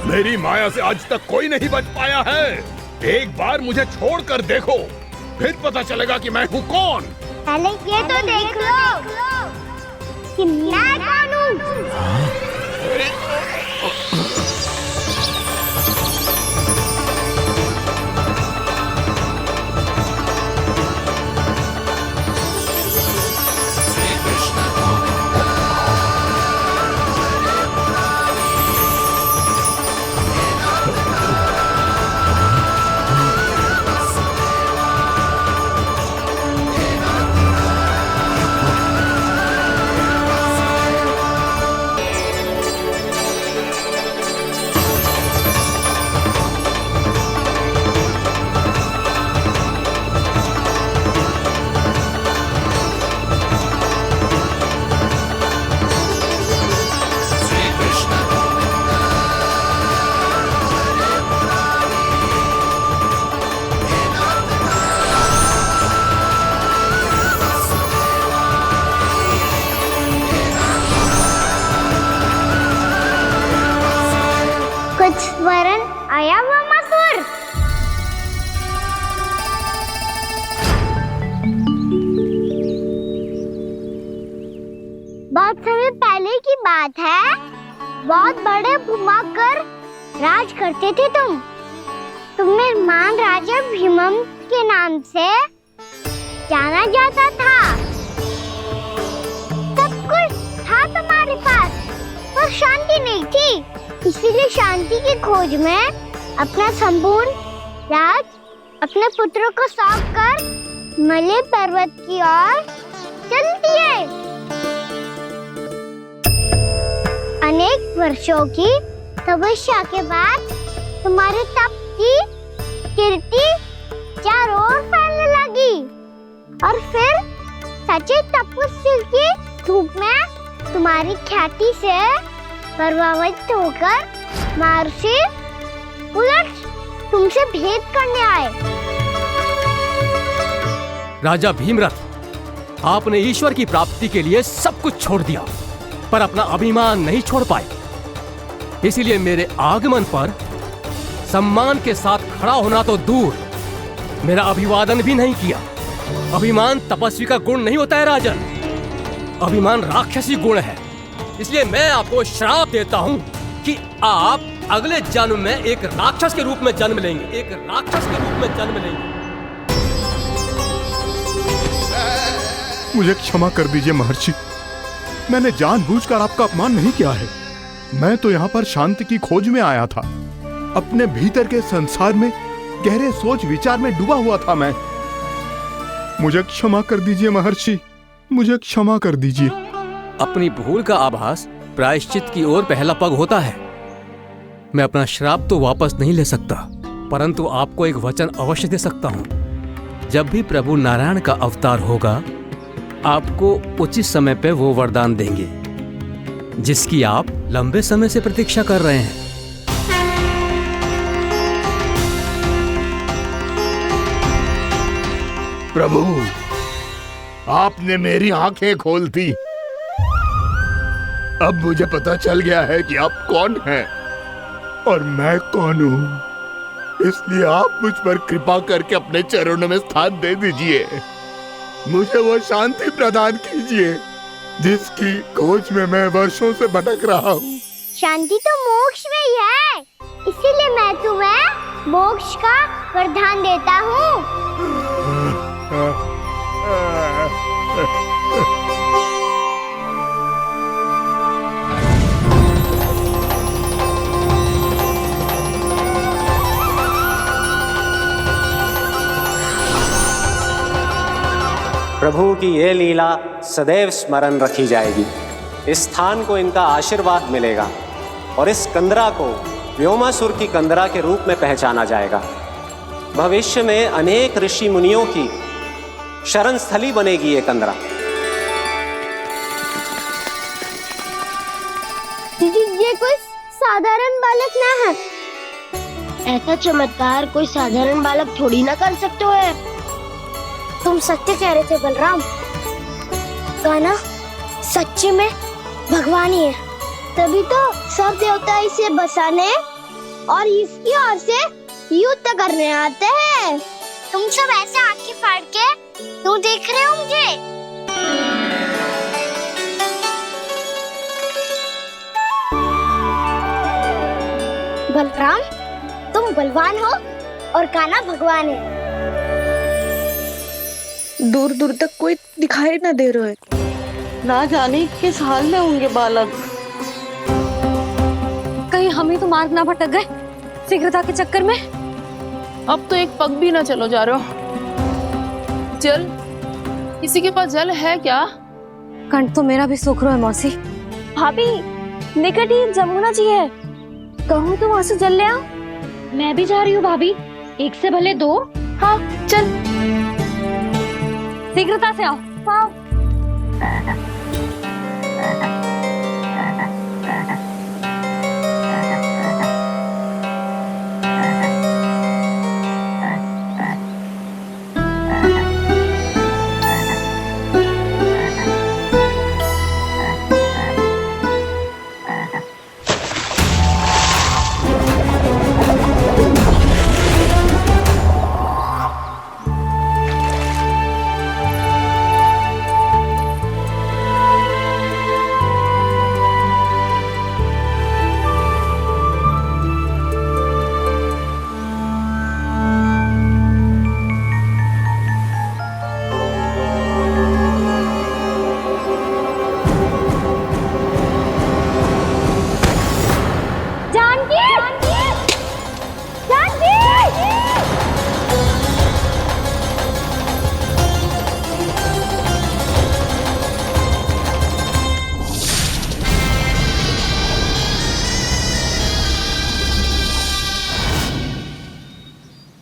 मेरी माया से आज तक कोई नहीं बच पाया है। एक बार मुझे छोड़कर देखो, फिर पता चलेगा कि मैं हूँ कौन। पहले ये तो देख लो कि मैं कौन हूँ। वरन आया हुआ मसूर। बहुत समय पहले की बात है। बहुत बड़े भूमाकर राज करते थे तुम। तुम्हें महान राजा भीमम के नाम से जाना जाता था। सब कुछ था तुम्हारे पास, पर शांति नहीं थी। इसीलिए शांति की खोज में अपना संपूर्ण राज अपने पुत्रों को सौंप कर हिमालय पर्वत की ओर चल दिए। अनेक वर्षों की तपस्या के बाद तुम्हारे तप की कीर्ति चारों ओर फैलने लगी और फिर सच्चे तपस्वी के रूप में तुम्हारी ख्याति से प्रभावित होकर महर्षि उलट तुमसे भेंट करने आए। राजा भीमरथ, आपने ईश्वर की प्राप्ति के लिए सब कुछ छोड़ दिया, पर अपना अभिमान नहीं छोड़ पाए। इसीलिए मेरे आगमन पर सम्मान के साथ खड़ा होना तो दूर, मेरा अभिवादन भी नहीं किया। अभिमान तपस्वी का गुण नहीं होता है राजन, अभिमान राक्षसी गुण है। इसलिए मैं आपको श्राप देता हूं कि आप अगले जन्म में एक राक्षस के रूप में जन्म लेंगे, एक राक्षस के रूप में जन्म लेंगे। मुझे क्षमा कर दीजिए महर्षि, मैंने जानबूझकर आपका अपमान नहीं किया है। मैं तो यहाँ पर शांति की खोज में आया था। अपने भीतर के संसार में गहरे सोच विचार में डूबा हुआ था मैं। मुझे क्षमा कर दीजिए महर्षि, मुझे क्षमा कर दीजिए। अपनी भूल का आभास प्रायश्चित की ओर पहला पग होता है। मैं अपना श्राप तो वापस नहीं ले सकता, परंतु आपको एक वचन अवश्य दे सकता हूं। जब भी प्रभु नारायण का अवतार होगा, आपको उचित समय पे वो वरदान देंगे जिसकी आप लंबे समय से प्रतीक्षा कर रहे हैं। प्रभु, आपने मेरी आंखें खोल दी। अब मुझे पता चल गया है कि आप कौन हैं और मैं कौन हूं। इसलिए आप मुझ पर कृपा करके अपने चरणों में स्थान दे दीजिए। मुझे वो शांति प्रदान कीजिए जिसकी खोज में मैं वर्षों से भटक रहा हूँ। शांति तो मोक्ष में ही है, इसीलिए मैं तुम्हें मोक्ष का वरदान देता हूँ। प्रभु की ये लीला सदैव स्मरण रखी जाएगी। इस स्थान को इनका आशीर्वाद मिलेगा और इस कंदरा को व्योमासुर की कंदरा के रूप में पहचाना जाएगा। भविष्य में अनेक ऋषि मुनियों की शरण स्थली बनेगी ये कंदरा। दीदी, ये कोई साधारण बालक ना है। ऐसा चमत्कार कोई साधारण बालक थोड़ी ना कर सकते हो। तुम सत्य कह रहे थे बलराम, गाना सच्चे में भगवान ही है, तभी तो सब देवता इसे बसाने और इसकी ओर से युद्ध करने आते हैं। तुम सब ऐसे आंखें फाड़ के क्यों देख रहे हो मुझे? बलराम, तुम बलवान हो और कान्हा भगवान है। दूर दूर तक कोई दिखाई न दे रहा है। ना जाने किस हाल में होंगे बालक। कहीं हम ही तो मार्ग ना भटक गए शीघ्रता के चक्कर में। अब तो एक पग भी ना चलो जा रहे हो। जल, किसी के पास जल है क्या? कंठ तो मेरा भी सूख रहा है मौसी। भाभी, निकट ही जमुना जी है, कहूँ तो वहाँ से जल ले आओ। मैं भी जा रही हूँ भाभी, एक से भले दो। हाँ चल, शीघ्रता से आओ। हाँ।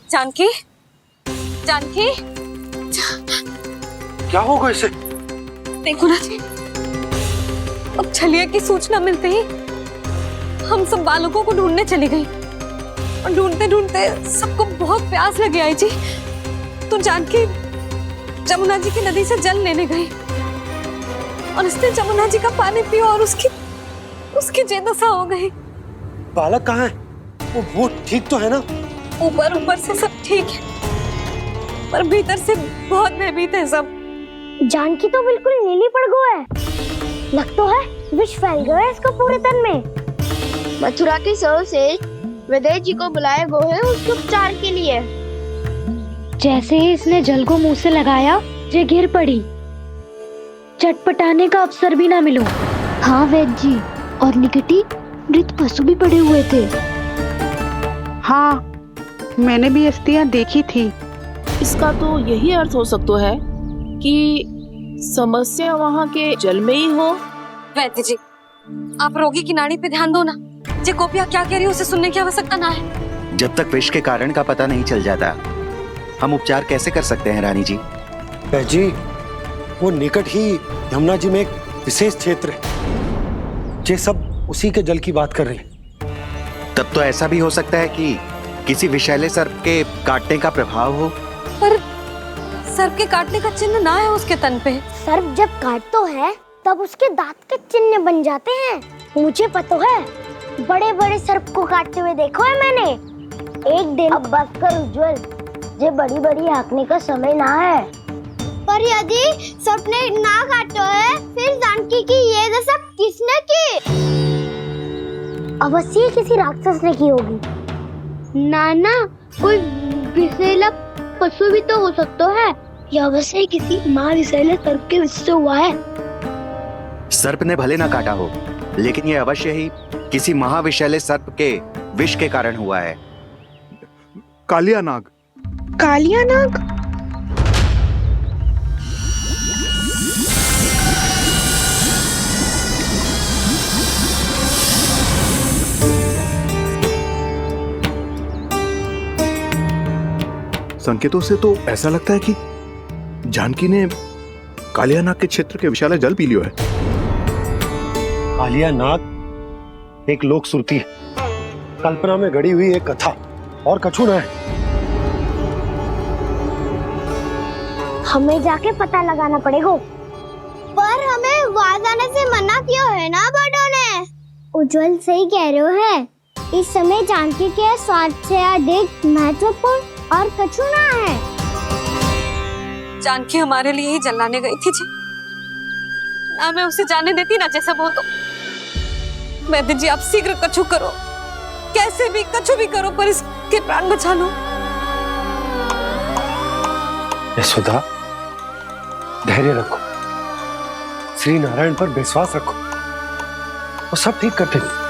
जानकी, जानकी, क्या होगा इसे? देखो ना जी, अब छलिया की सूचना मिलते ही हम सब बालकों को ढूंढने चली गई और ढूंढते ढूंढते सबको बहुत प्यास लगी आई जी। तो जानकी जमुना जी की नदी से जल लेने गई और उसने जमुना जी का पानी पिया और उसकी जेदशा हो गई। बालक कहाँ है? वो ठीक तो है ना? ऊपर से सब ठीक है, पर भीतर से बहुत भयभीत है सब। जानकी तो बिल्कुल नीली पड़ गई है। लग तो है विष फैल गया है इसको पूरे तन में। मथुरा के सर्वश्रेष्ठ विदेह जी को बुलाए गए हैं उसके उपचार के लिए। जैसे ही इसने जल को मुंह से लगाया, ये गिर पड़ी। चटपटाने का अवसर भी ना मिलो। हाँ वैद्य जी, और निकटी मृत पशु भी पड़े हुए थे। हाँ, मैंने भी अस्थियां देखी थी। इसका तो यही अर्थ हो सकता है कि समस्या वहाँ के जल में ही हो। वैद्य जी, आप रोगी की नाड़ी पे ध्यान दो ना। जे गोपिया क्या कह रही है उसे सुनने की आवश्यकता ना है। जब तक विष के कारण का पता नहीं चल जाता, हम उपचार कैसे कर सकते हैं रानी जी? जी, वो निकट ही यमुना जी में एक विशेष क्षेत्र है। ये सब उसी के जल की बात कर रही है। तब तो ऐसा भी हो सकता है कि किसी विषैले सर्प के काटने का प्रभाव हो। पर सर्प के काटने का चिन्ह ना है उसके तन पे। सर्प जब काटता है तब उसके दांत के चिन्ह बन जाते हैं। मुझे पता है, बड़े बड़े सर्प को काटते हुए देखो है मैंने। एक दिन अब बस कर उज्जवल, ये बड़ी बड़ी हाँकने का समय ना है। पर यदि सर्प ने ना काटा है, फिर जानकी की ये दशा किसने की? अवश्य किसी राक्षस ने की होगी। नाना, कोई विषैला पशु भी तो हो सकता है। यह अवश्य किसी महाविषैले सर्प के विष से हुआ है। सर्प ने भले ना काटा हो, लेकिन यह अवश्य ही किसी महाविषैले सर्प के विष के कारण हुआ है। कालिया नाग। कालिया नाग? संकेतों से तो ऐसा लगता है कि जानकी ने कालिया नाग के क्षेत्र के विशाल जल पी लियो है। कालिया नाग एक लोक श्रुति है, कल्पना में गढ़ी हुई एक कथा, और कछु न है। हमें जाके पता लगाना पड़ेगा। पर हमें वहां जाने से मना किया है ना बड़ों ने। उज्जवल सही कह रहे हो है। इस समय जानकी के स्वास्थ्य से अधिक महत्वपूर्ण और कछु ना है। जानकी हमारे लिए ही जलाने गई थी जी। ना मैं उसे जाने देती ना जैसा वो तो। वैद्य जी, आप शीघ्र कछु करो, कैसे भी कछु भी करो, पर इसके प्राण बचा लो। यशोदा, धैर्य रखो, श्री नारायण पर विश्वास रखो, वो सब ठीक कर देंगे।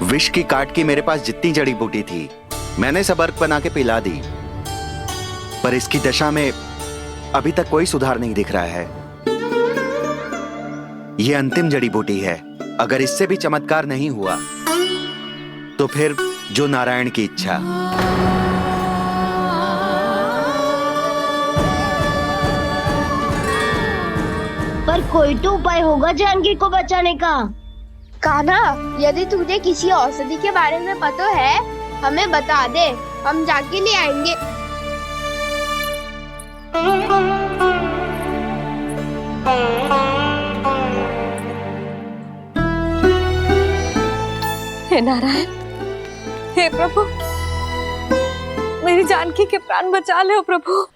विष की काट की मेरे पास जितनी जड़ी बूटी थी, मैंने सब अर्क बना के पिला दी, पर इसकी दशा में अभी तक कोई सुधार नहीं दिख रहा है। यह अंतिम जड़ी बूटी है। अगर इससे भी चमत्कार नहीं हुआ, तो फिर जो नारायण की इच्छा। पर कोई तो उपाय होगा जानकी को बचाने का। कान्हा, यदि तुझे किसी औषधि के बारे में पता है, हमें बता दे, हम जाके ले आएंगे। हे नारायण, हे प्रभु, मेरी जानकी के प्राण बचा ले प्रभु।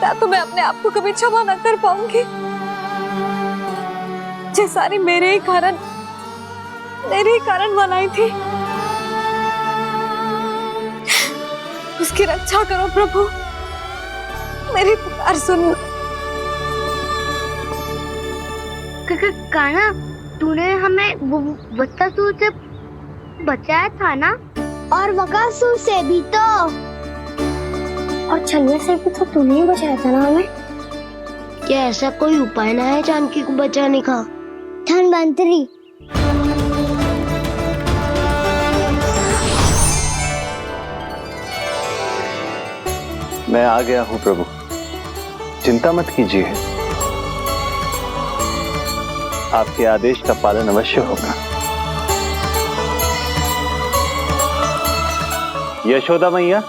या तो मैं अपने आप को कभी क्षमा न कर पाऊंगी। ये सारी मेरे ही कारण बनाई थी। उसकी रक्षा करो प्रभु, मेरी पुकार सुनो। कान्हा, तूने हमें वत्सासुर से बचाया था ना? और बकासुर से भी तो। और छलिया से भी तो तूने ही बचाया था ना हमें? क्या ऐसा कोई उपाय ना है जानकी को बचाने का? धन्वंतरी। मैं आ गया हूँ प्रभु, चिंता मत कीजिए, आपके आदेश का पालन अवश्य होगा। यशोदा मैया,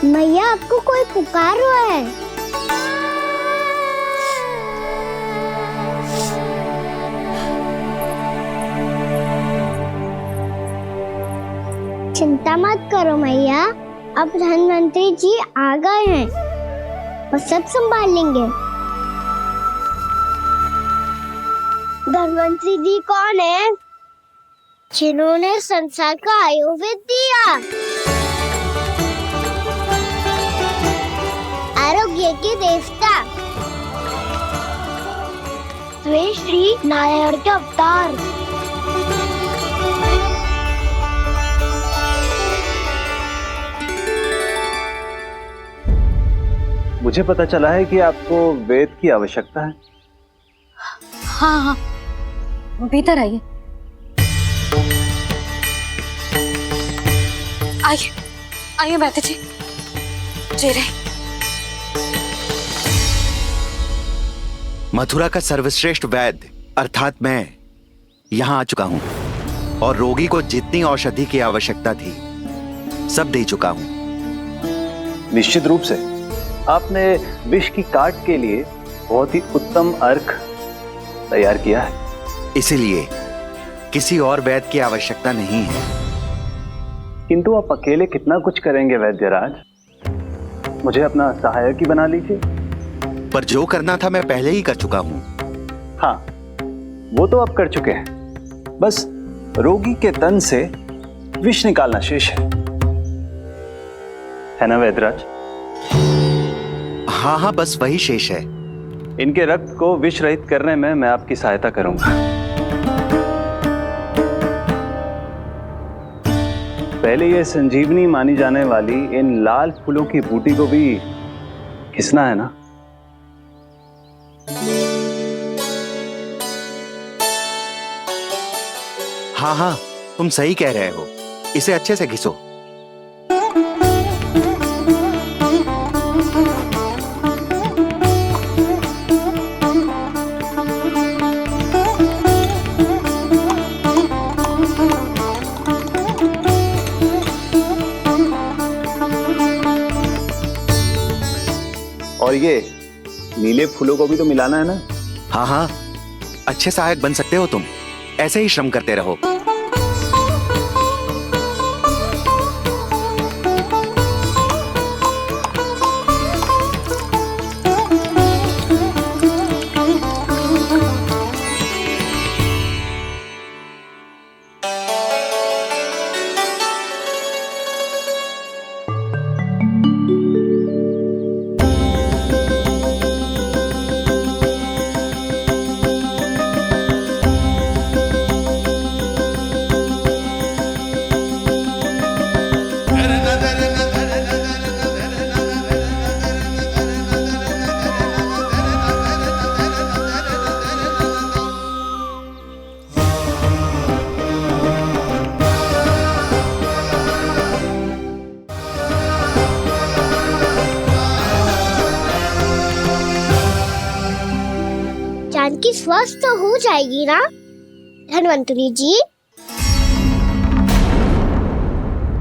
मैया, आपको कोई पुकार रहा है। चिंता मत करो मैया, अब धन्वंतरी जी आ गए हैं, वो सब संभाल लेंगे। धन्वंतरी जी कौन है? जिन्होंने संसार का आयुर्वेद दिया, आरोग्य के देवता, वे श्री नारायण के अवतार। मुझे पता चला है कि आपको वेद की आवश्यकता है। हाँ हाँ, भीतर आइए। आइए आइए बैठे जी। जी रहे। मथुरा का सर्वश्रेष्ठ वैद्य अर्थात मैं यहाँ आ चुका हूँ और रोगी को जितनी औषधि की आवश्यकता थी सब दे चुका हूँ। निश्चित रूप से आपने विष की काट के लिए बहुत ही उत्तम अर्क तैयार किया है। इसीलिए किसी और वैद्य की आवश्यकता नहीं है। किंतु आप अकेले कितना कुछ करेंगे वैद्यराज? मुझे अपना सहायक ही बना लीजिए। पर जो करना था मैं पहले ही कर चुका हूँ। हाँ, वो तो आप कर चुके हैं। बस रोगी के तन से विष निकालना शेष है ना वैद्यराज? हाँ हाँ, बस वही शेष है। इनके रक्त को विष रहित करने में मैं आपकी सहायता करूंगा। पहले ये संजीवनी मानी जाने वाली इन लाल फूलों की बूटी को भी घिसना है ना? हाँ हाँ, तुम सही कह रहे हो। इसे अच्छे से घिसो। और ये नीले फूलों को भी तो मिलाना है ना? हाँ हाँ, अच्छे सहायक बन सकते हो तुम। ऐसे ही श्रम करते रहो। जानकी स्वस्थ हो जाएगी ना धन्वंतरी जी?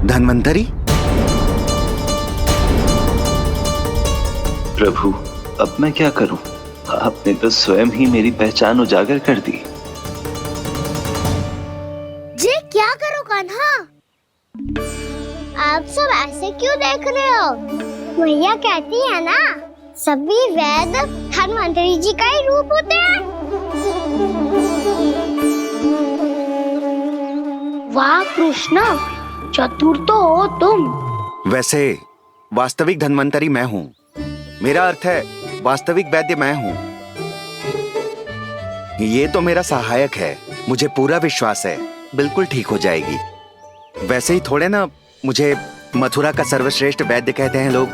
धन्वंतरी? प्रभु, अब मैं क्या करूं? आपने तो स्वयं ही मेरी पहचान उजागर कर दी। जी क्या करो कान्हा? आप सब ऐसे क्यों देख रहे हो? भैया कहती है ना, सभी वैद्य धन्वंतरी जी का ही रूप होते हैं। वाह कृष्णा, चतुर तो हो तुम। वैसे वास्तविक धन्वंतरी मैं हूँ। मेरा अर्थ है वास्तविक वैद्य मैं हूँ। ये तो मेरा सहायक है। मुझे पूरा विश्वास है बिल्कुल ठीक हो जाएगी। वैसे ही थोड़े ना मुझे मथुरा का सर्वश्रेष्ठ वैद्य कहते हैं लोग।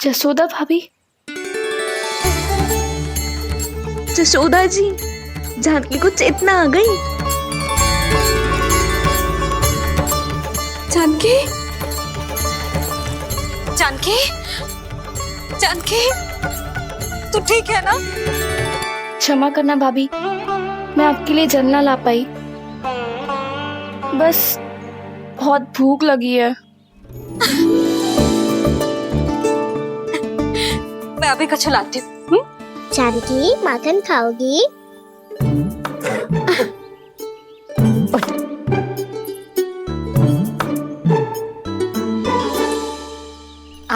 जसोदा भाभी। जसोदा जी, जानकी को चेतना आ गई। जानकी, जानकी, जानकी, तू ठीक है ना? क्षमा करना भाभी, मैं आपके लिए जल ना ला पाई। बस बहुत भूख लगी है। मैं अभी कछु लाती हूँ। जानकी, माखन खाओगी?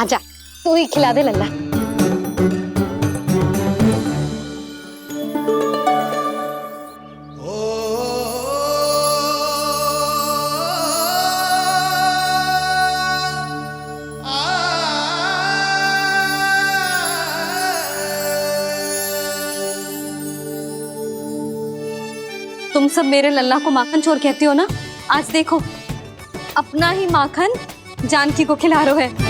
आजा, तू ही खिला दे लल्ला। तुम सब मेरे लल्ला को माखन चोर कहती हो ना, आज देखो अपना ही माखन जानकी को खिला रहे है।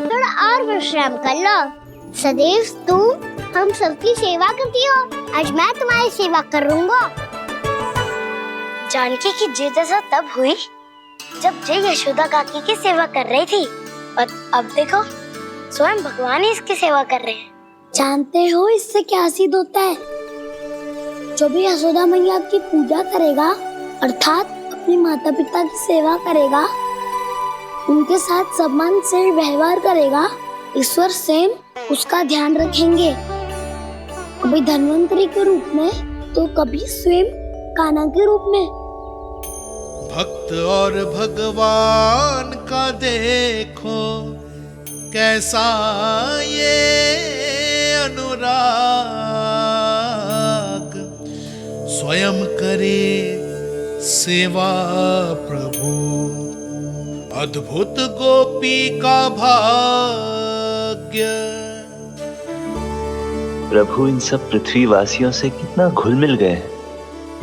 थोड़ा और विश्राम कर लो। सदैव तुम हम सबकी सेवा करती हो, आज मैं तुम्हारी सेवा करूंगा। जानकी की जिज्ञासा तब हुई जब जय यशोदा काकी की सेवा कर रही थी, और अब देखो स्वयं भगवान ही इसकी सेवा कर रहे हैं। जानते हो इससे क्या सिद्ध होता है? जो भी यशोदा मैया की पूजा करेगा, अर्थात अपने माता पिता की सेवा करेगा, उनके साथ सम्मान से व्यवहार करेगा, ईश्वर स्वयं उसका ध्यान रखेंगे। कभी धन्वंतरी के रूप में तो कभी स्वयं कान्हा के रूप में। भक्त और भगवान का देखो कैसा ये अनुराग, स्वयं करे सेवा प्रभु, अद्भुत गोपी का भाग्य। प्रभु इन सब पृथ्वीवासियों से कितना घुल मिल गए हैं।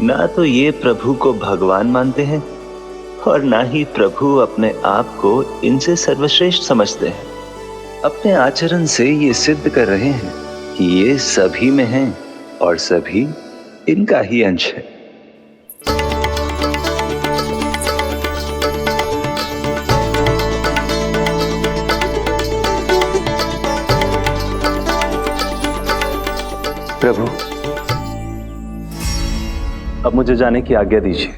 ना तो ये प्रभु को भगवान मानते हैं और ना ही प्रभु अपने आप को इनसे सर्वश्रेष्ठ समझते हैं। अपने आचरण से ये सिद्ध कर रहे हैं कि ये सभी में हैं और सभी इनका ही अंश है। प्रभु, अब मुझे जाने की आज्ञा दीजिए।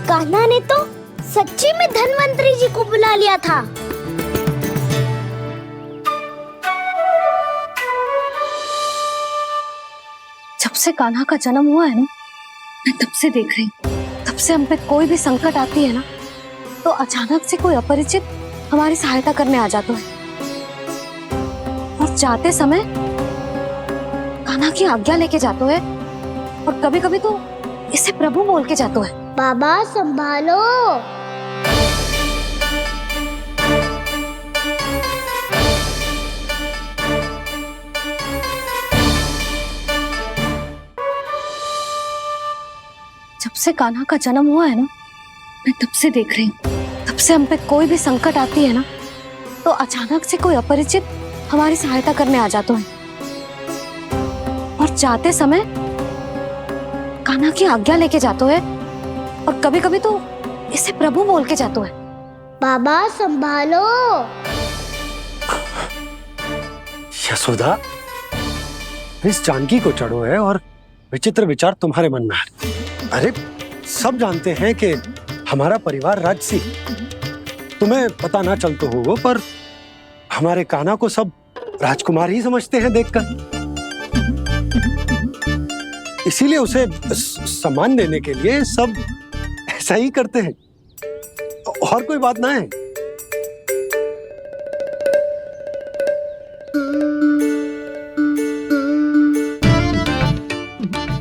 कान्हा ने तो सच्ची में धन्वंतरी जी को बुला लिया था। जब से कान्हा का जन्म हुआ है ना, मैं तब से देख रही हूँ, तब से हम पे कोई भी संकट आती है ना, तो अचानक से कोई अपरिचित हमारी सहायता करने आ जाता है, और जाते समय कान्हा की आज्ञा लेके जाते है, और कभी कभी तो इसे प्रभु बोल के जाते है। बाबा संभालो। जब से कान्हा का जन्म हुआ है ना, मैं तब से देख रही हूँ, तब से हम पे कोई भी संकट आती है ना, तो अचानक से कोई अपरिचित हमारी सहायता करने आ जाते हैं, और जाते समय कान्हा की आज्ञा लेके जाते हैं, और कभी कभी तो इसे प्रभु बोल के जाते हैं। बाबा संभालो। यशोदा, इस जानकी को चढ़ो है और विचित्र विचार तुम्हारे मन में है। अरे सब जानते हैं कि हमारा परिवार राजसी, तुम्हें पता ना चलता होगा, पर हमारे कान्हा को सब राजकुमार ही समझते हैं देखकर। इसीलिए उसे सम्मान देने के लिए सब ऐसा ही करते हैं, और कोई बात ना है।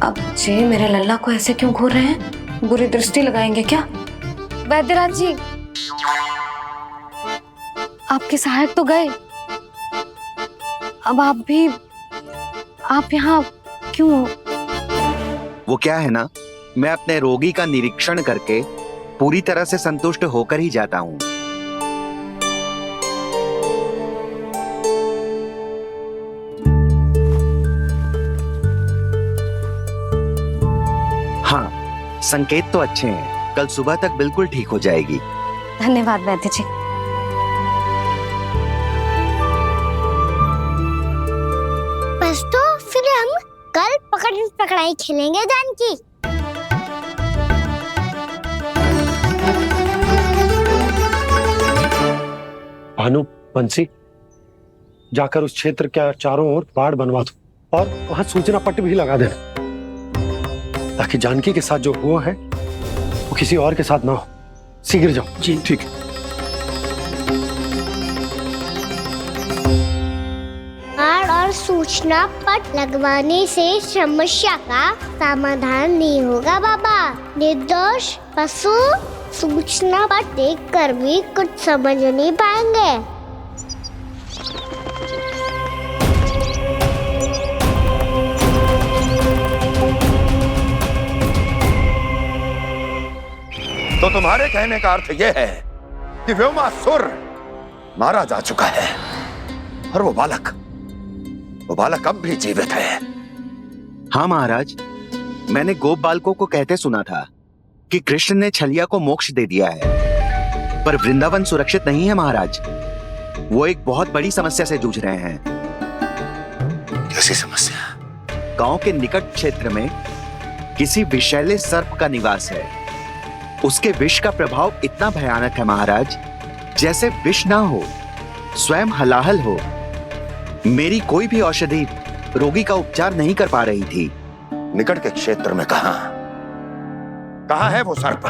अब जे मेरे लल्ला को ऐसे क्यों घूर रहे हैं? बुरी दृष्टि लगाएंगे क्या? वैद्यराज जी, आपके सहायक तो गए, अब आप यहाँ क्यों? वो क्या है ना, मैं अपने रोगी का निरीक्षण करके पूरी तरह से संतुष्ट होकर ही जाता हूँ। संकेत तो अच्छे हैं, कल सुबह तक बिल्कुल ठीक हो जाएगी। धन्यवाद वैद्य जी। बस तो फिर हम कल पकड़न पकड़ाई खेलेंगे जानकी। भानु, बंसी, जाकर उस क्षेत्र के चारों ओर बाड़ बनवा दो और वहां सूचना पट्ट भी लगा देना, ताकि जानकी के साथ जो हुआ है वो किसी और के साथ ना हो। शीघ्र जाओ। जी ठीक है। बाड़ और सूचना पट लगवाने से समस्या का समाधान नहीं होगा बाबा। निर्दोष पशु सूचना पट देखकर भी कुछ समझ नहीं पाएंगे। तो तुम्हारे कहने का अर्थ यह है कि व्योमासुर मारा जा चुका है और वो बालक अब भी जीवित है। हाँ महाराज, मैंने गोप बालकों को कहते सुना था कि कृष्ण ने छलिया को मोक्ष दे दिया है, पर वृंदावन सुरक्षित नहीं है महाराज। वो एक बहुत बड़ी समस्या से जूझ रहे हैं। कैसी समस्या? गांव के निकट क्षेत्र में किसी विषैले सर्प का निवास है। उसके विष का प्रभाव इतना भयानक है महाराज, जैसे विष ना हो, स्वयं हलाहल हो। मेरी कोई भी औषधि रोगी का उपचार नहीं कर पा रही थी। निकट के क्षेत्र में कहां है वो सर्प?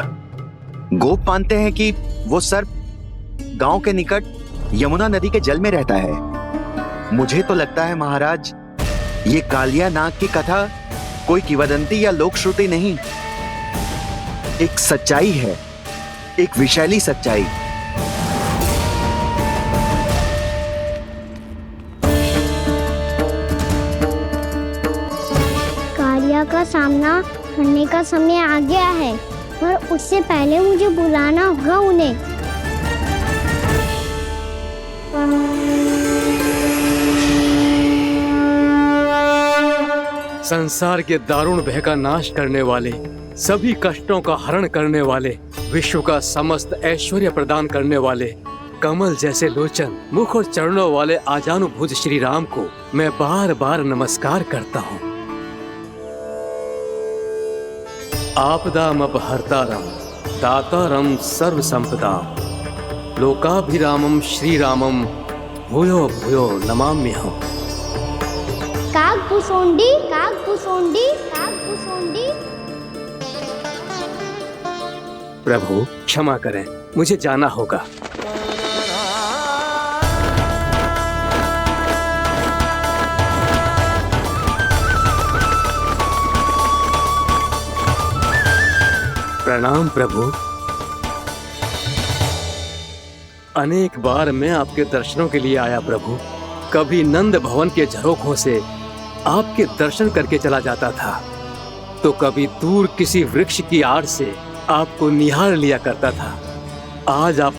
गोप मानते हैं कि वो सर्प गांव के निकट यमुना नदी के जल में रहता है। मुझे तो लगता है महाराज, ये कालिया नाग की कथा कोई किंवदंती या लोक श्रुति नहीं, एक सच्चाई है, एक विषैली सच्चाई। कालिया का सामना करने का समय आ गया है, पर उससे पहले मुझे बुलाना होगा उन्हें। संसार के दारुण भय का नाश करने वाले, सभी कष्टों का हरण करने वाले, विश्व का समस्त ऐश्वर्य प्रदान करने वाले, कमल जैसे लोचन, मुख और चरणों वाले आजानुभुज श्री राम को मैं बार बार नमस्कार करता हूँ। आपदामपहर्तारं दातारं सर्व संपदाम लोकाभिरामं श्री रामं भूयो भूयो नमाम्यहम्। कागभूषोंडी कागभूषोंडी कागभूषोंडी। प्रभु क्षमा करें, मुझे जाना होगा। प्रणाम प्रभु। अनेक बार मैं आपके दर्शनों के लिए आया प्रभु। कभी नंद भवन के झरोखों से आपके दर्शन करके चला जाता था, तो कभी दूर किसी वृक्ष की आड़ से आपको निहार लिया करता था। आज आप